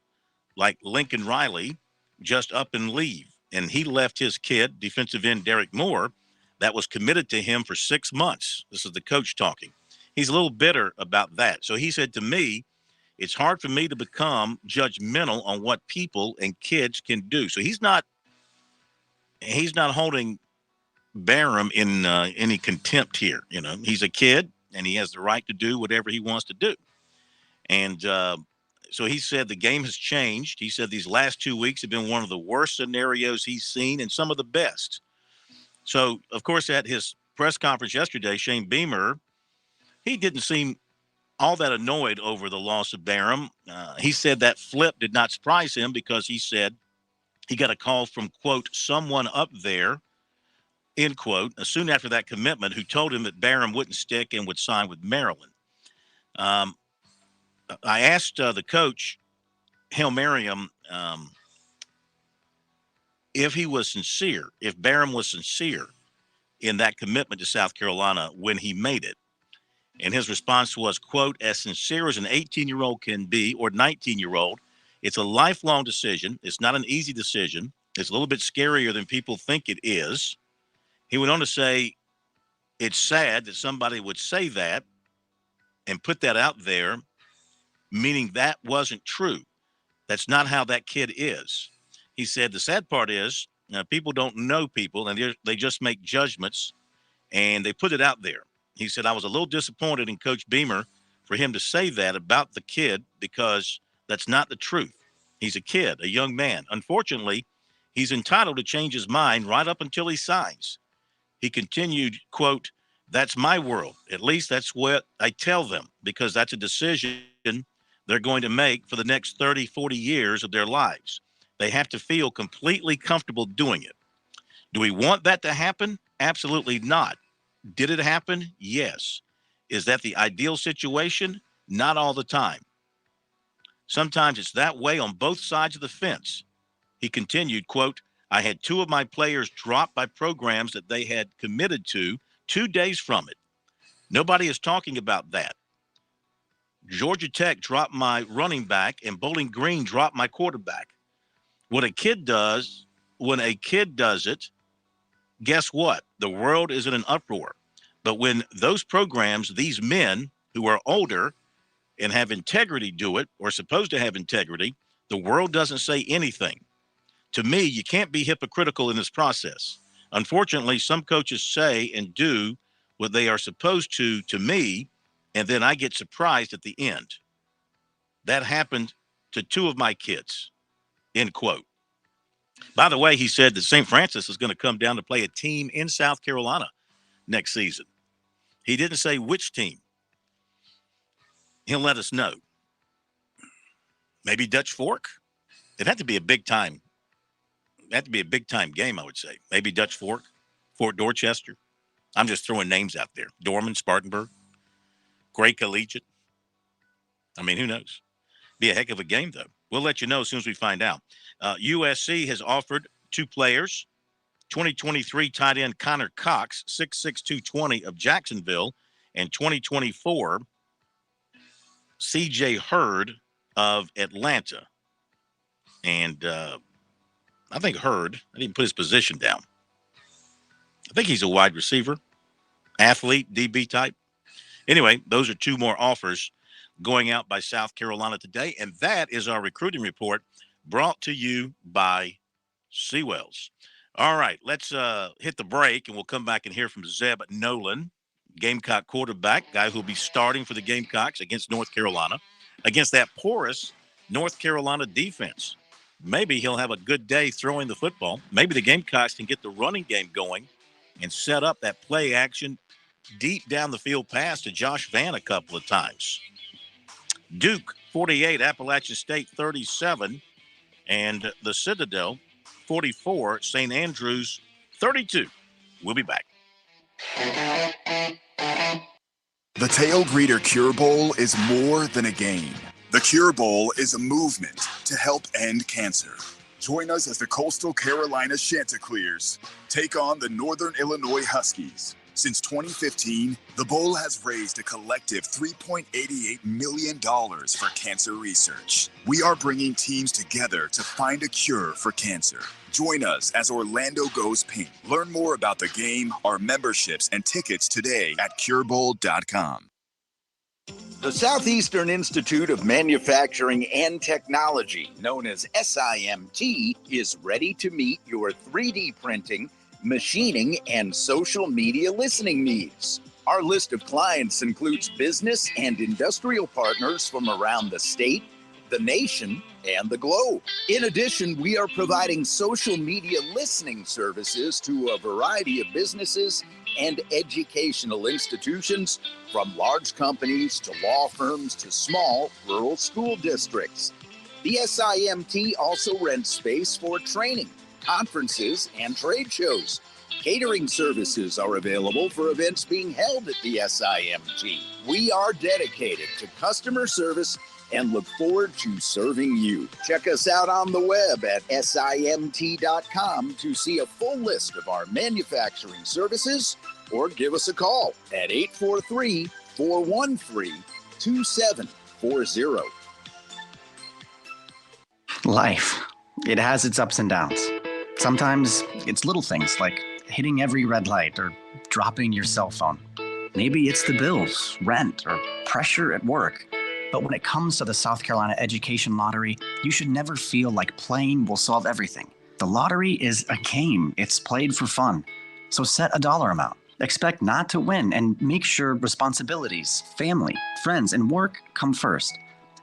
like Lincoln Riley just up and leave. And he left his kid, defensive end Derek Moore, that was committed to him for 6 months. This is the coach talking. He's a little bitter about that. So he said to me, it's hard for me to become judgmental on what people and kids can do. So he's not holding Barham in any contempt here. He's a kid and he has the right to do whatever he wants to do. And so he said the game has changed. He said these last 2 weeks have been one of the worst scenarios he's seen and some of the best. So, of course, at his press conference yesterday, Shane Beamer, he didn't seem all that annoyed over the loss of Barham. He said that flip did not surprise him because he said he got a call from, quote, someone up there, end quote, soon after that commitment, who told him that Barham wouldn't stick and would sign with Maryland. I asked the coach, Hail Merriam, if he was sincere, if Barham was sincere in that commitment to South Carolina when he made it. And his response was, quote, as sincere as an 18-year-old can be or 19-year-old. It's a lifelong decision. It's not an easy decision. It's a little bit scarier than people think it is. He went on to say, it's sad that somebody would say that and put that out there, meaning that wasn't true. That's not how that kid is. He said the sad part is people don't know people and they just make judgments and they put it out there. He said, I was a little disappointed in Coach Beamer for him to say that about the kid because that's not the truth. He's a kid, a young man. Unfortunately, he's entitled to change his mind right up until he signs. He continued, quote, that's my world. At least that's what I tell them because that's a decision they're going to make for the next 30, 40 years of their lives. They have to feel completely comfortable doing it. Do we want that to happen? Absolutely not. Did it happen? Yes. Is that the ideal situation? Not all the time. Sometimes it's that way on both sides of the fence. He continued, quote, I had 2 of my players dropped by programs that they had committed to 2 days from it. Nobody is talking about that. Georgia Tech dropped my running back and Bowling Green dropped my quarterback. When a kid does it, guess what? The world is in an uproar. But when those programs, these men who are older and have integrity do it, or supposed to have integrity, the world doesn't say anything. To me, you can't be hypocritical in this process. Unfortunately, some coaches say and do what they are supposed to me, and then I get surprised at the end. That happened to 2 of my kids. end quote. By the way, he said that St. Francis is going to come down to play a team in South Carolina next season. He didn't say which team. He'll let us know. Maybe Dutch Fork? It'd have to be a big time. It'd have to be a big time game, I would say. Maybe Dutch Fork, Fort Dorchester. I'm just throwing names out there. Dorman, Spartanburg, Gray Collegiate. I mean, who knows? Be a heck of a game, though. We'll let you know as soon as we find out. USC has offered 2 players. 2023 tight end Connor Cox, 6'6", 220 of Jacksonville, and 2024 C.J. Hurd of Atlanta. And I think Hurd, I didn't put his position down. I think he's a wide receiver, athlete, DB type. Anyway, those are 2 more offers going out by South Carolina today. And that is our recruiting report brought to you by Seawells. All right, let's hit the break, and we'll come back and hear from Zeb Nolan, Gamecock quarterback, guy who'll be starting for the Gamecocks against North Carolina, against that porous North Carolina defense. Maybe he'll have a good day throwing the football. Maybe the Gamecocks can get the running game going and set up that play action deep down the field pass to Josh Vann a couple of times. Duke, 48, Appalachian State, 37, and the Citadel, 44, St. Andrews, 32. We'll be back. The Tail Greeter Cure Bowl is more than a game. The Cure Bowl is a movement to help end cancer. Join us as the Coastal Carolina Chanticleers take on the Northern Illinois Huskies. Since 2015, the Bowl has raised a collective $3.88 million for cancer research. We are bringing teams together to find a cure for cancer. Join us as Orlando goes pink. Learn more about the game, our memberships, and tickets today at curebowl.com. The Southeastern Institute of Manufacturing and Technology, known as SIMT, is ready to meet your 3D printing, machining, and social media listening needs. Our list of clients includes business and industrial partners from around the state, the nation, and the globe. In addition, we are providing social media listening services to a variety of businesses and educational institutions, from large companies to law firms to small rural school districts. The SIMT also rents space for training, conferences, and trade shows. Catering services are available for events being held at the SIMT. We are dedicated to customer service and look forward to serving you. Check us out on the web at simt.com to see a full list of our manufacturing services, or give us a call at 843-413-2740. Life, it has its ups and downs. Sometimes it's little things like hitting every red light or dropping your cell phone. Maybe it's the bills, rent, or pressure at work. But when it comes to the South Carolina Education Lottery, you should never feel like playing will solve everything. The lottery is a game. It's played for fun. So set a dollar amount. Expect not to win and make sure responsibilities, family, friends, and work come first.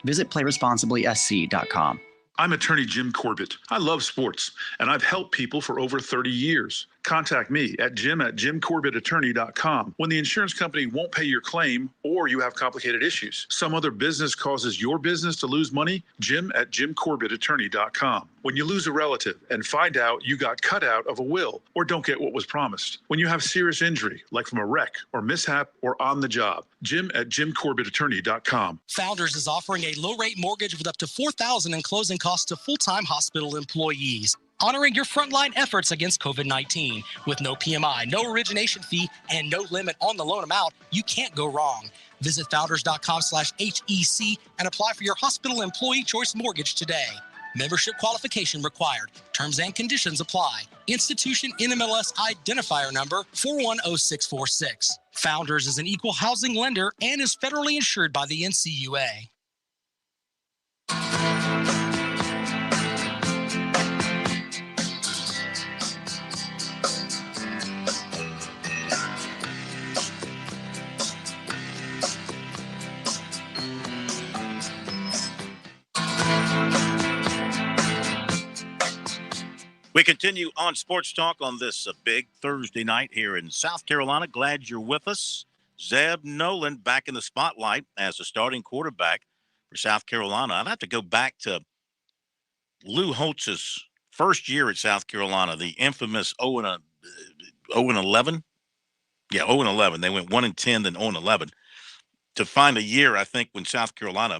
Visit playresponsiblysc.com. I'm attorney Jim Corbett. I love sports, and I've helped people for over 30 years. Contact me at jim@jimcorbettattorney.com when the insurance company won't pay your claim or you have complicated issues. Some other business causes your business to lose money, jim@jimcorbettattorney.com. When you lose a relative and find out you got cut out of a will or don't get what was promised. When you have serious injury, like from a wreck or mishap or on the job, jim@jimcorbettattorney.com. Founders is offering a low-rate mortgage with up to $4,000 in closing costs to full-time hospital employees, honoring your frontline efforts against COVID-19. With no PMI, no origination fee, and no limit on the loan amount, you can't go wrong. Visit founders.com/HEC and apply for your hospital employee choice mortgage today. Membership qualification required. Terms and conditions apply. Institution NMLS identifier number 410646. Founders is an equal housing lender and is federally insured by the NCUA. We continue on Sports Talk on this big Thursday night here in South Carolina. Glad you're with us. Zeb Nolan back in the spotlight as the starting quarterback for South Carolina. I'd have to go back to Lou Holtz's first year at South Carolina, the infamous 0-11. Yeah, 0-11. They went 1-10, then 0-11. To find a year, I think, when South Carolina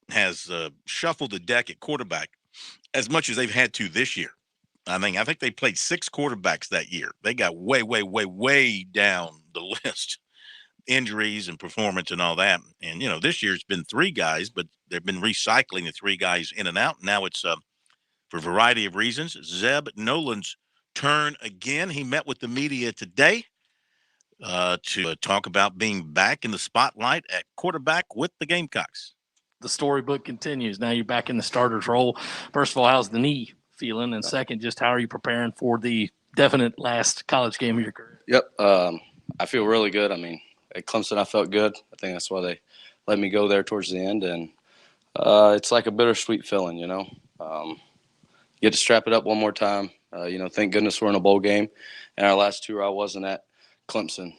has shuffled the deck at quarterback as much as they've had to this year. I think they played 6 quarterbacks that year. They got way, way, way, way down the list. Injuries and performance and all that. And, this year's been 3 guys, but they've been recycling the 3 guys in and out. Now it's for a variety of reasons. Zeb Nolan's turn again. He met with the media today to talk about being back in the spotlight at quarterback with the Gamecocks. The storybook continues. Now you're back in the starter's role. First of all, how's the knee feeling? And second, just how are you preparing for the definite last college game of your career? Yep. I feel really good. I mean, at Clemson, I felt good. I think that's why they let me go there towards the end. And it's like a bittersweet feeling, get to strap it up one more time. Thank goodness we're in a bowl game. And our last tour, I wasn't at Clemson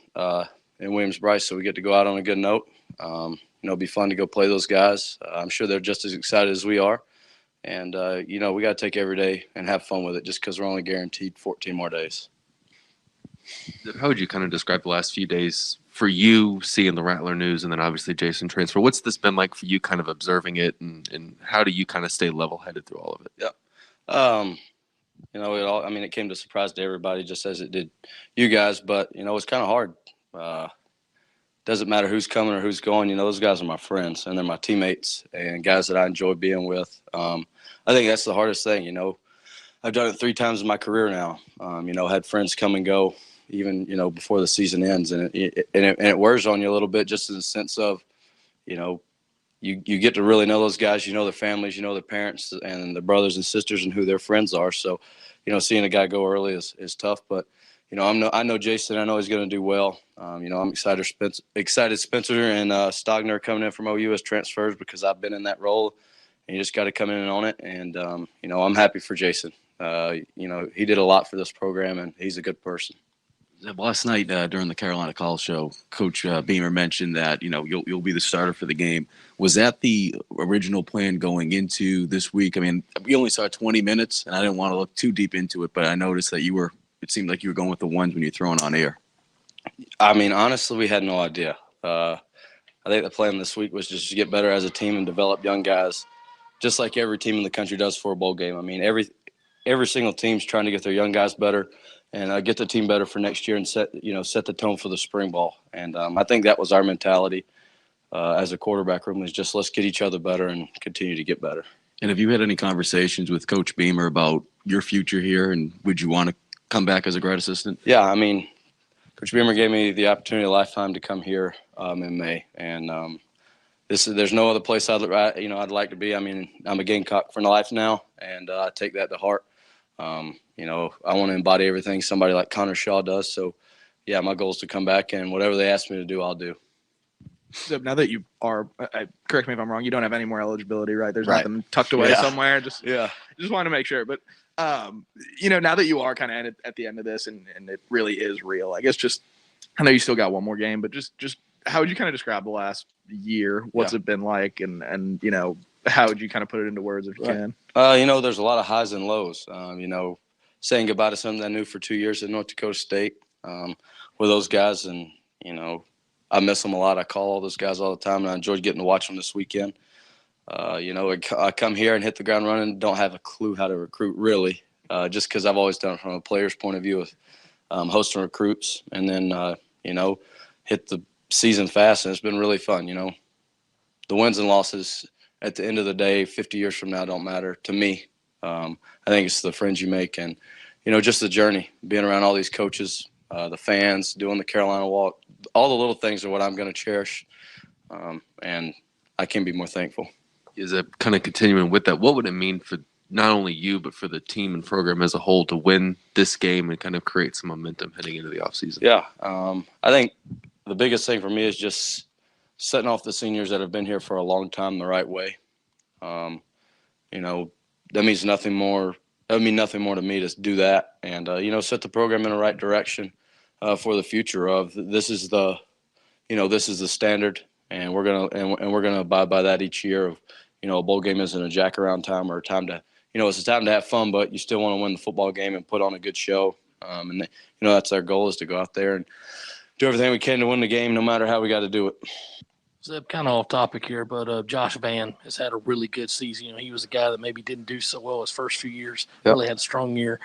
in Williams-Brice, so we get to go out on a good note. It'll be fun to go play those guys. I'm sure they're just as excited as we are. And, we got to take every day and have fun with it just because we're only guaranteed 14 more days. How would you kind of describe the last few days for you, seeing the Rattler news and then obviously Jason transfer? What's this been like for you kind of observing it, and how do you kind of stay level-headed through all of it? Yeah. It came to surprise to everybody just as it did you guys, but, it's kind of hard. Doesn't matter who's coming or who's going. Those guys are my friends and they're my teammates and guys that I enjoy being with. I think that's the hardest thing. I've done it 3 times in my career now. Had friends come and go even, before the season ends, and it wears on you a little bit just in the sense of, you get to really know those guys, their families, their parents and their brothers and sisters and who their friends are. So, seeing a guy go early is tough, but I know Jason. I know he's going to do well. I'm excited Spencer and Stogner are coming in from OU as transfers because I've been in that role, and you just got to come in and own it. And, I'm happy for Jason. He did a lot for this program, and he's a good person. Last night during the Carolina Call Show, Coach Beamer mentioned that, you'll be the starter for the game. Was that the original plan going into this week? I mean, we only saw 20 minutes, and I didn't want to look too deep into it, but I noticed that it seemed like you were going with the ones when you're throwing on air. I mean, honestly, we had no idea. I think the plan this week was just to get better as a team and develop young guys, just like every team in the country does for a bowl game. I mean, every single team's trying to get their young guys better and get the team better for next year and set the tone for the spring ball. And I think that was our mentality as a quarterback room, is just let's get each other better and continue to get better. And have you had any conversations with Coach Beamer about your future here, and would you want to come back as a grad assistant? Yeah, I mean, Coach Beamer gave me the opportunity of a lifetime to come here in May, and there's no other place I'd like to be. I mean, I'm a Gamecock for life now, and I take that to heart. I want to embody everything somebody like Connor Shaw does. So, yeah, my goal is to come back, and whatever they ask me to do, I'll do. So now that you are, correct me if I'm wrong, you don't have any more eligibility, right? There's nothing tucked away somewhere. Just want to make sure. But now that you are kind of at the end of this, and it really is real, I guess I know you still got one more game, but just how would you kind of describe the last year? What's it been like, and how would you kind of put it into words if you can? There's a lot of highs and lows. Saying goodbye to something I knew for 2 years at North Dakota State with those guys, and I miss them a lot. I call all those guys all the time, and I enjoyed getting to watch them this weekend. I come here and hit the ground running, don't have a clue how to recruit really, just because I've always done it from a player's point of view of hosting recruits, and then, hit the season fast, and it's been really fun. The wins and losses at the end of the day, 50 years from now, don't matter to me. I think it's the friends you make and, just the journey, being around all these coaches, the fans, doing the Carolina walk, all the little things are what I'm going to cherish. And I can't be more thankful. Is that kind of continuing with that? What would it mean for not only you, but for the team and program as a whole to win this game and kind of create some momentum heading into the offseason? Yeah. I think the biggest thing for me is just setting off the seniors that have been here for a long time the right way. That means nothing more that would mean nothing more to me to do that and, set the program in the right direction for the future of this is the standard and we're going to abide by that each year of, a bowl game isn't a jack around time or a time to, it's a time to have fun, but you still want to win the football game and put on a good show. And that's our goal is to go out there and do everything we can to win the game, no matter how we got to do it. Zeb, kind of off topic here, but Josh Vann has had a really good season. He was a guy that maybe didn't do so well his first few years. Yep. Really had a strong year.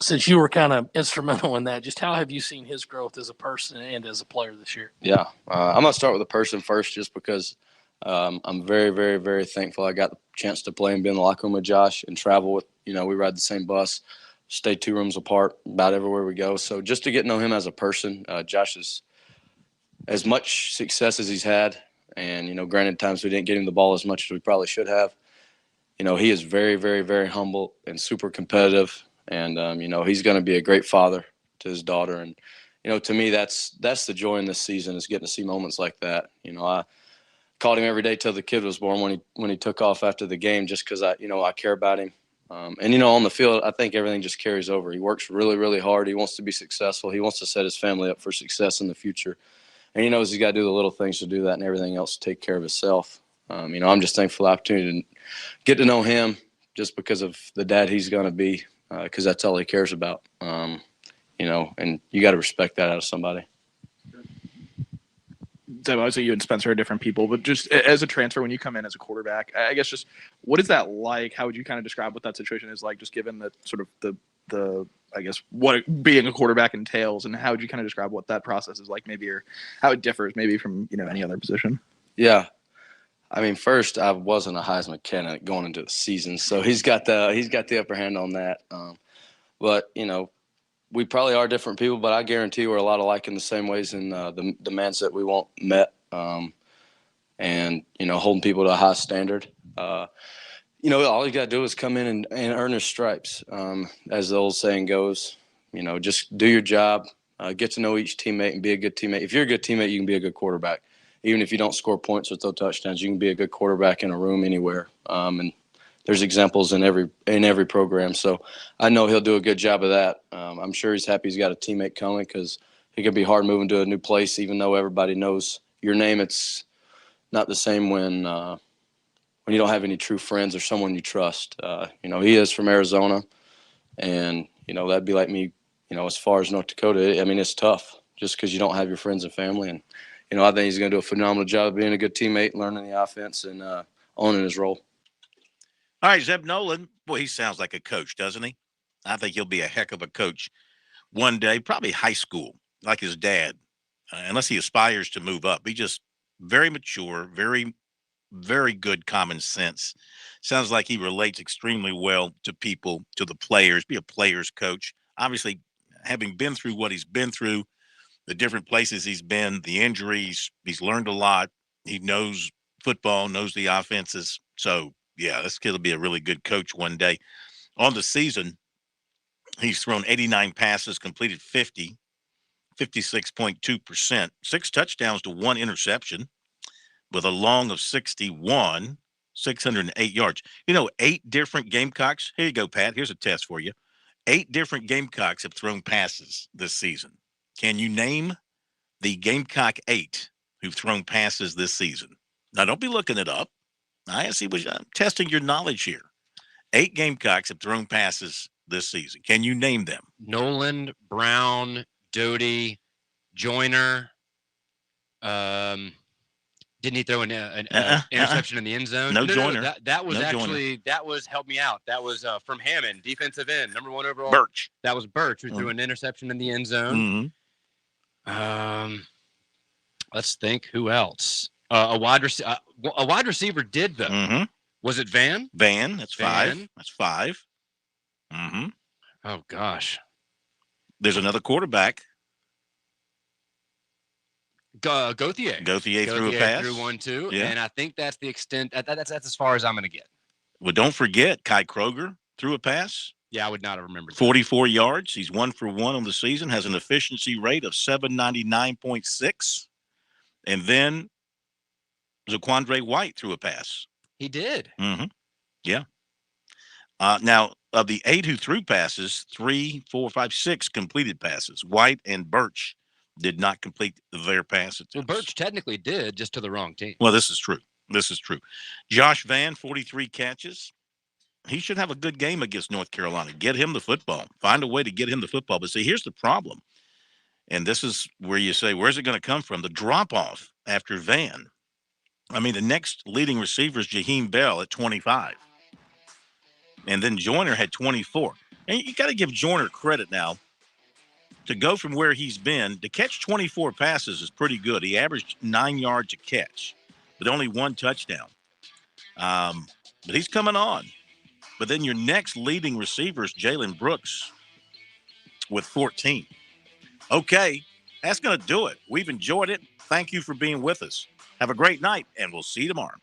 Since you were kind of instrumental in that, just how have you seen his growth as a person and as a player this year? Yeah, I'm going to start with the person first just because I'm very, very, very thankful I got the chance to play and be in the locker room with Josh and travel with, we ride the same bus, stay 2 rooms apart about everywhere we go. So just to get to know him as a person, Josh is as much success as he's had. And, granted, times we didn't get him the ball as much as we probably should have. He is very, very, very humble and super competitive. And, he's going to be a great father to his daughter. And, to me, that's the joy in this season is getting to see moments like that. I called him every day till the kid was born when he took off after the game just because I care about him. And, on the field, I think everything just carries over. He works really, really hard. He wants to be successful. He wants to set his family up for success in the future. And he knows he's got to do the little things to do that and everything else to take care of himself. I'm just thankful for the opportunity to get to know him just because of the dad he's going to be because that's all he cares about. And you got to respect that out of somebody. So obviously you and Spencer are different people, but just as a transfer, when you come in as a quarterback, I guess just what is that like? How would you kind of describe what that situation is like, just given the sort of the I guess what being a quarterback entails, and how would you kind of describe what that process is like, maybe, or how it differs maybe from any other position? Yeah, I mean, first I wasn't a Heisman candidate going into the season, so he's got the upper hand on that. But we probably are different people, but I guarantee we're a lot alike in the same ways in the demands that we want met, and holding people to a high standard. All you got to do is come in and earn his stripes, as the old saying goes. Just do your job, get to know each teammate, and be a good teammate. If you're a good teammate, you can be a good quarterback. Even if you don't score points or throw touchdowns, you can be a good quarterback in a room anywhere. And there's examples in every program. So I know he'll do a good job of that. I'm sure he's happy he's got a teammate coming because it can be hard moving to a new place, even though everybody knows your name. It's not the same when you don't have any true friends or someone you trust. He is from Arizona, and, that'd be like me, as far as North Dakota. I mean, it's tough just because you don't have your friends and family. And, I think he's going to do a phenomenal job of being a good teammate, learning the offense, and owning his role. All right, Zeb Nolan. Boy, he sounds like a coach, doesn't he? I think he'll be a heck of a coach one day, probably high school, like his dad, unless he aspires to move up. He's just very mature, very, very good common sense. Sounds like he relates extremely well to people, to the players, be a player's coach. Obviously, having been through what he's been through, the different places he's been, the injuries, he's learned a lot. He knows football, knows the offenses. So, yeah, this kid will be a really good coach one day. On the season, he's thrown 89 passes, completed 50, 56.2%, 6 touchdowns to 1 interception with a long of 61, 608 yards. 8 different Gamecocks. Here you go, Pat. Here's a test for you. 8 different Gamecocks have thrown passes this season. Can you name the Gamecock 8 who've thrown passes this season? Now, don't be looking it up. I'm testing your knowledge here. 8 Gamecocks have thrown passes this season. Can you name them? Nolan, Brown, Doty, Joyner. Didn't he throw an interception in the end zone? No, Joyner. That was Joyner. that was help me out. That was from Hammond, defensive end, number 1 overall. Birch. That was Birch who threw an interception in the end zone. Mm-hmm. Let's think. Who else? A wide receiver did though. Mm-hmm. Was it Van? Van. That's Van. 5. That's 5. Mm-hmm. Oh gosh. There's another quarterback. Gauthier. Gauthier threw a pass. Threw one too. Yeah. And I think that's the extent. That's as far as I'm going to get. Well, don't forget, Kai Kroger threw a pass. Yeah, I would not have remembered. 44 yards. He's 1 for 1 on the season. Has an efficiency rate of 799.6. And then Zaquandre White threw a pass. He did. Mm-hmm. Yeah. Now, of the 8 who threw passes, 3, 4, 5, 6 completed passes. White and Birch did not complete their pass attempts. Well, Birch technically did, just to the wrong team. Well, this is true. This is true. Josh Van, 43 catches. He should have a good game against North Carolina. Get him the football. Find a way to get him the football. But see, here's the problem. And this is where you say, where's it going to come from? The drop-off after Van. I mean, the next leading receiver is Jaheim Bell at 25. And then Joyner had 24. And you got to give Joyner credit now. To go from where he's been, to catch 24 passes is pretty good. He averaged 9 yards a catch, but only 1 touchdown. But he's coming on. But then your next leading receiver is Jalen Brooks with 14. Okay, that's going to do it. We've enjoyed it. Thank you for being with us. Have a great night, and we'll see you tomorrow.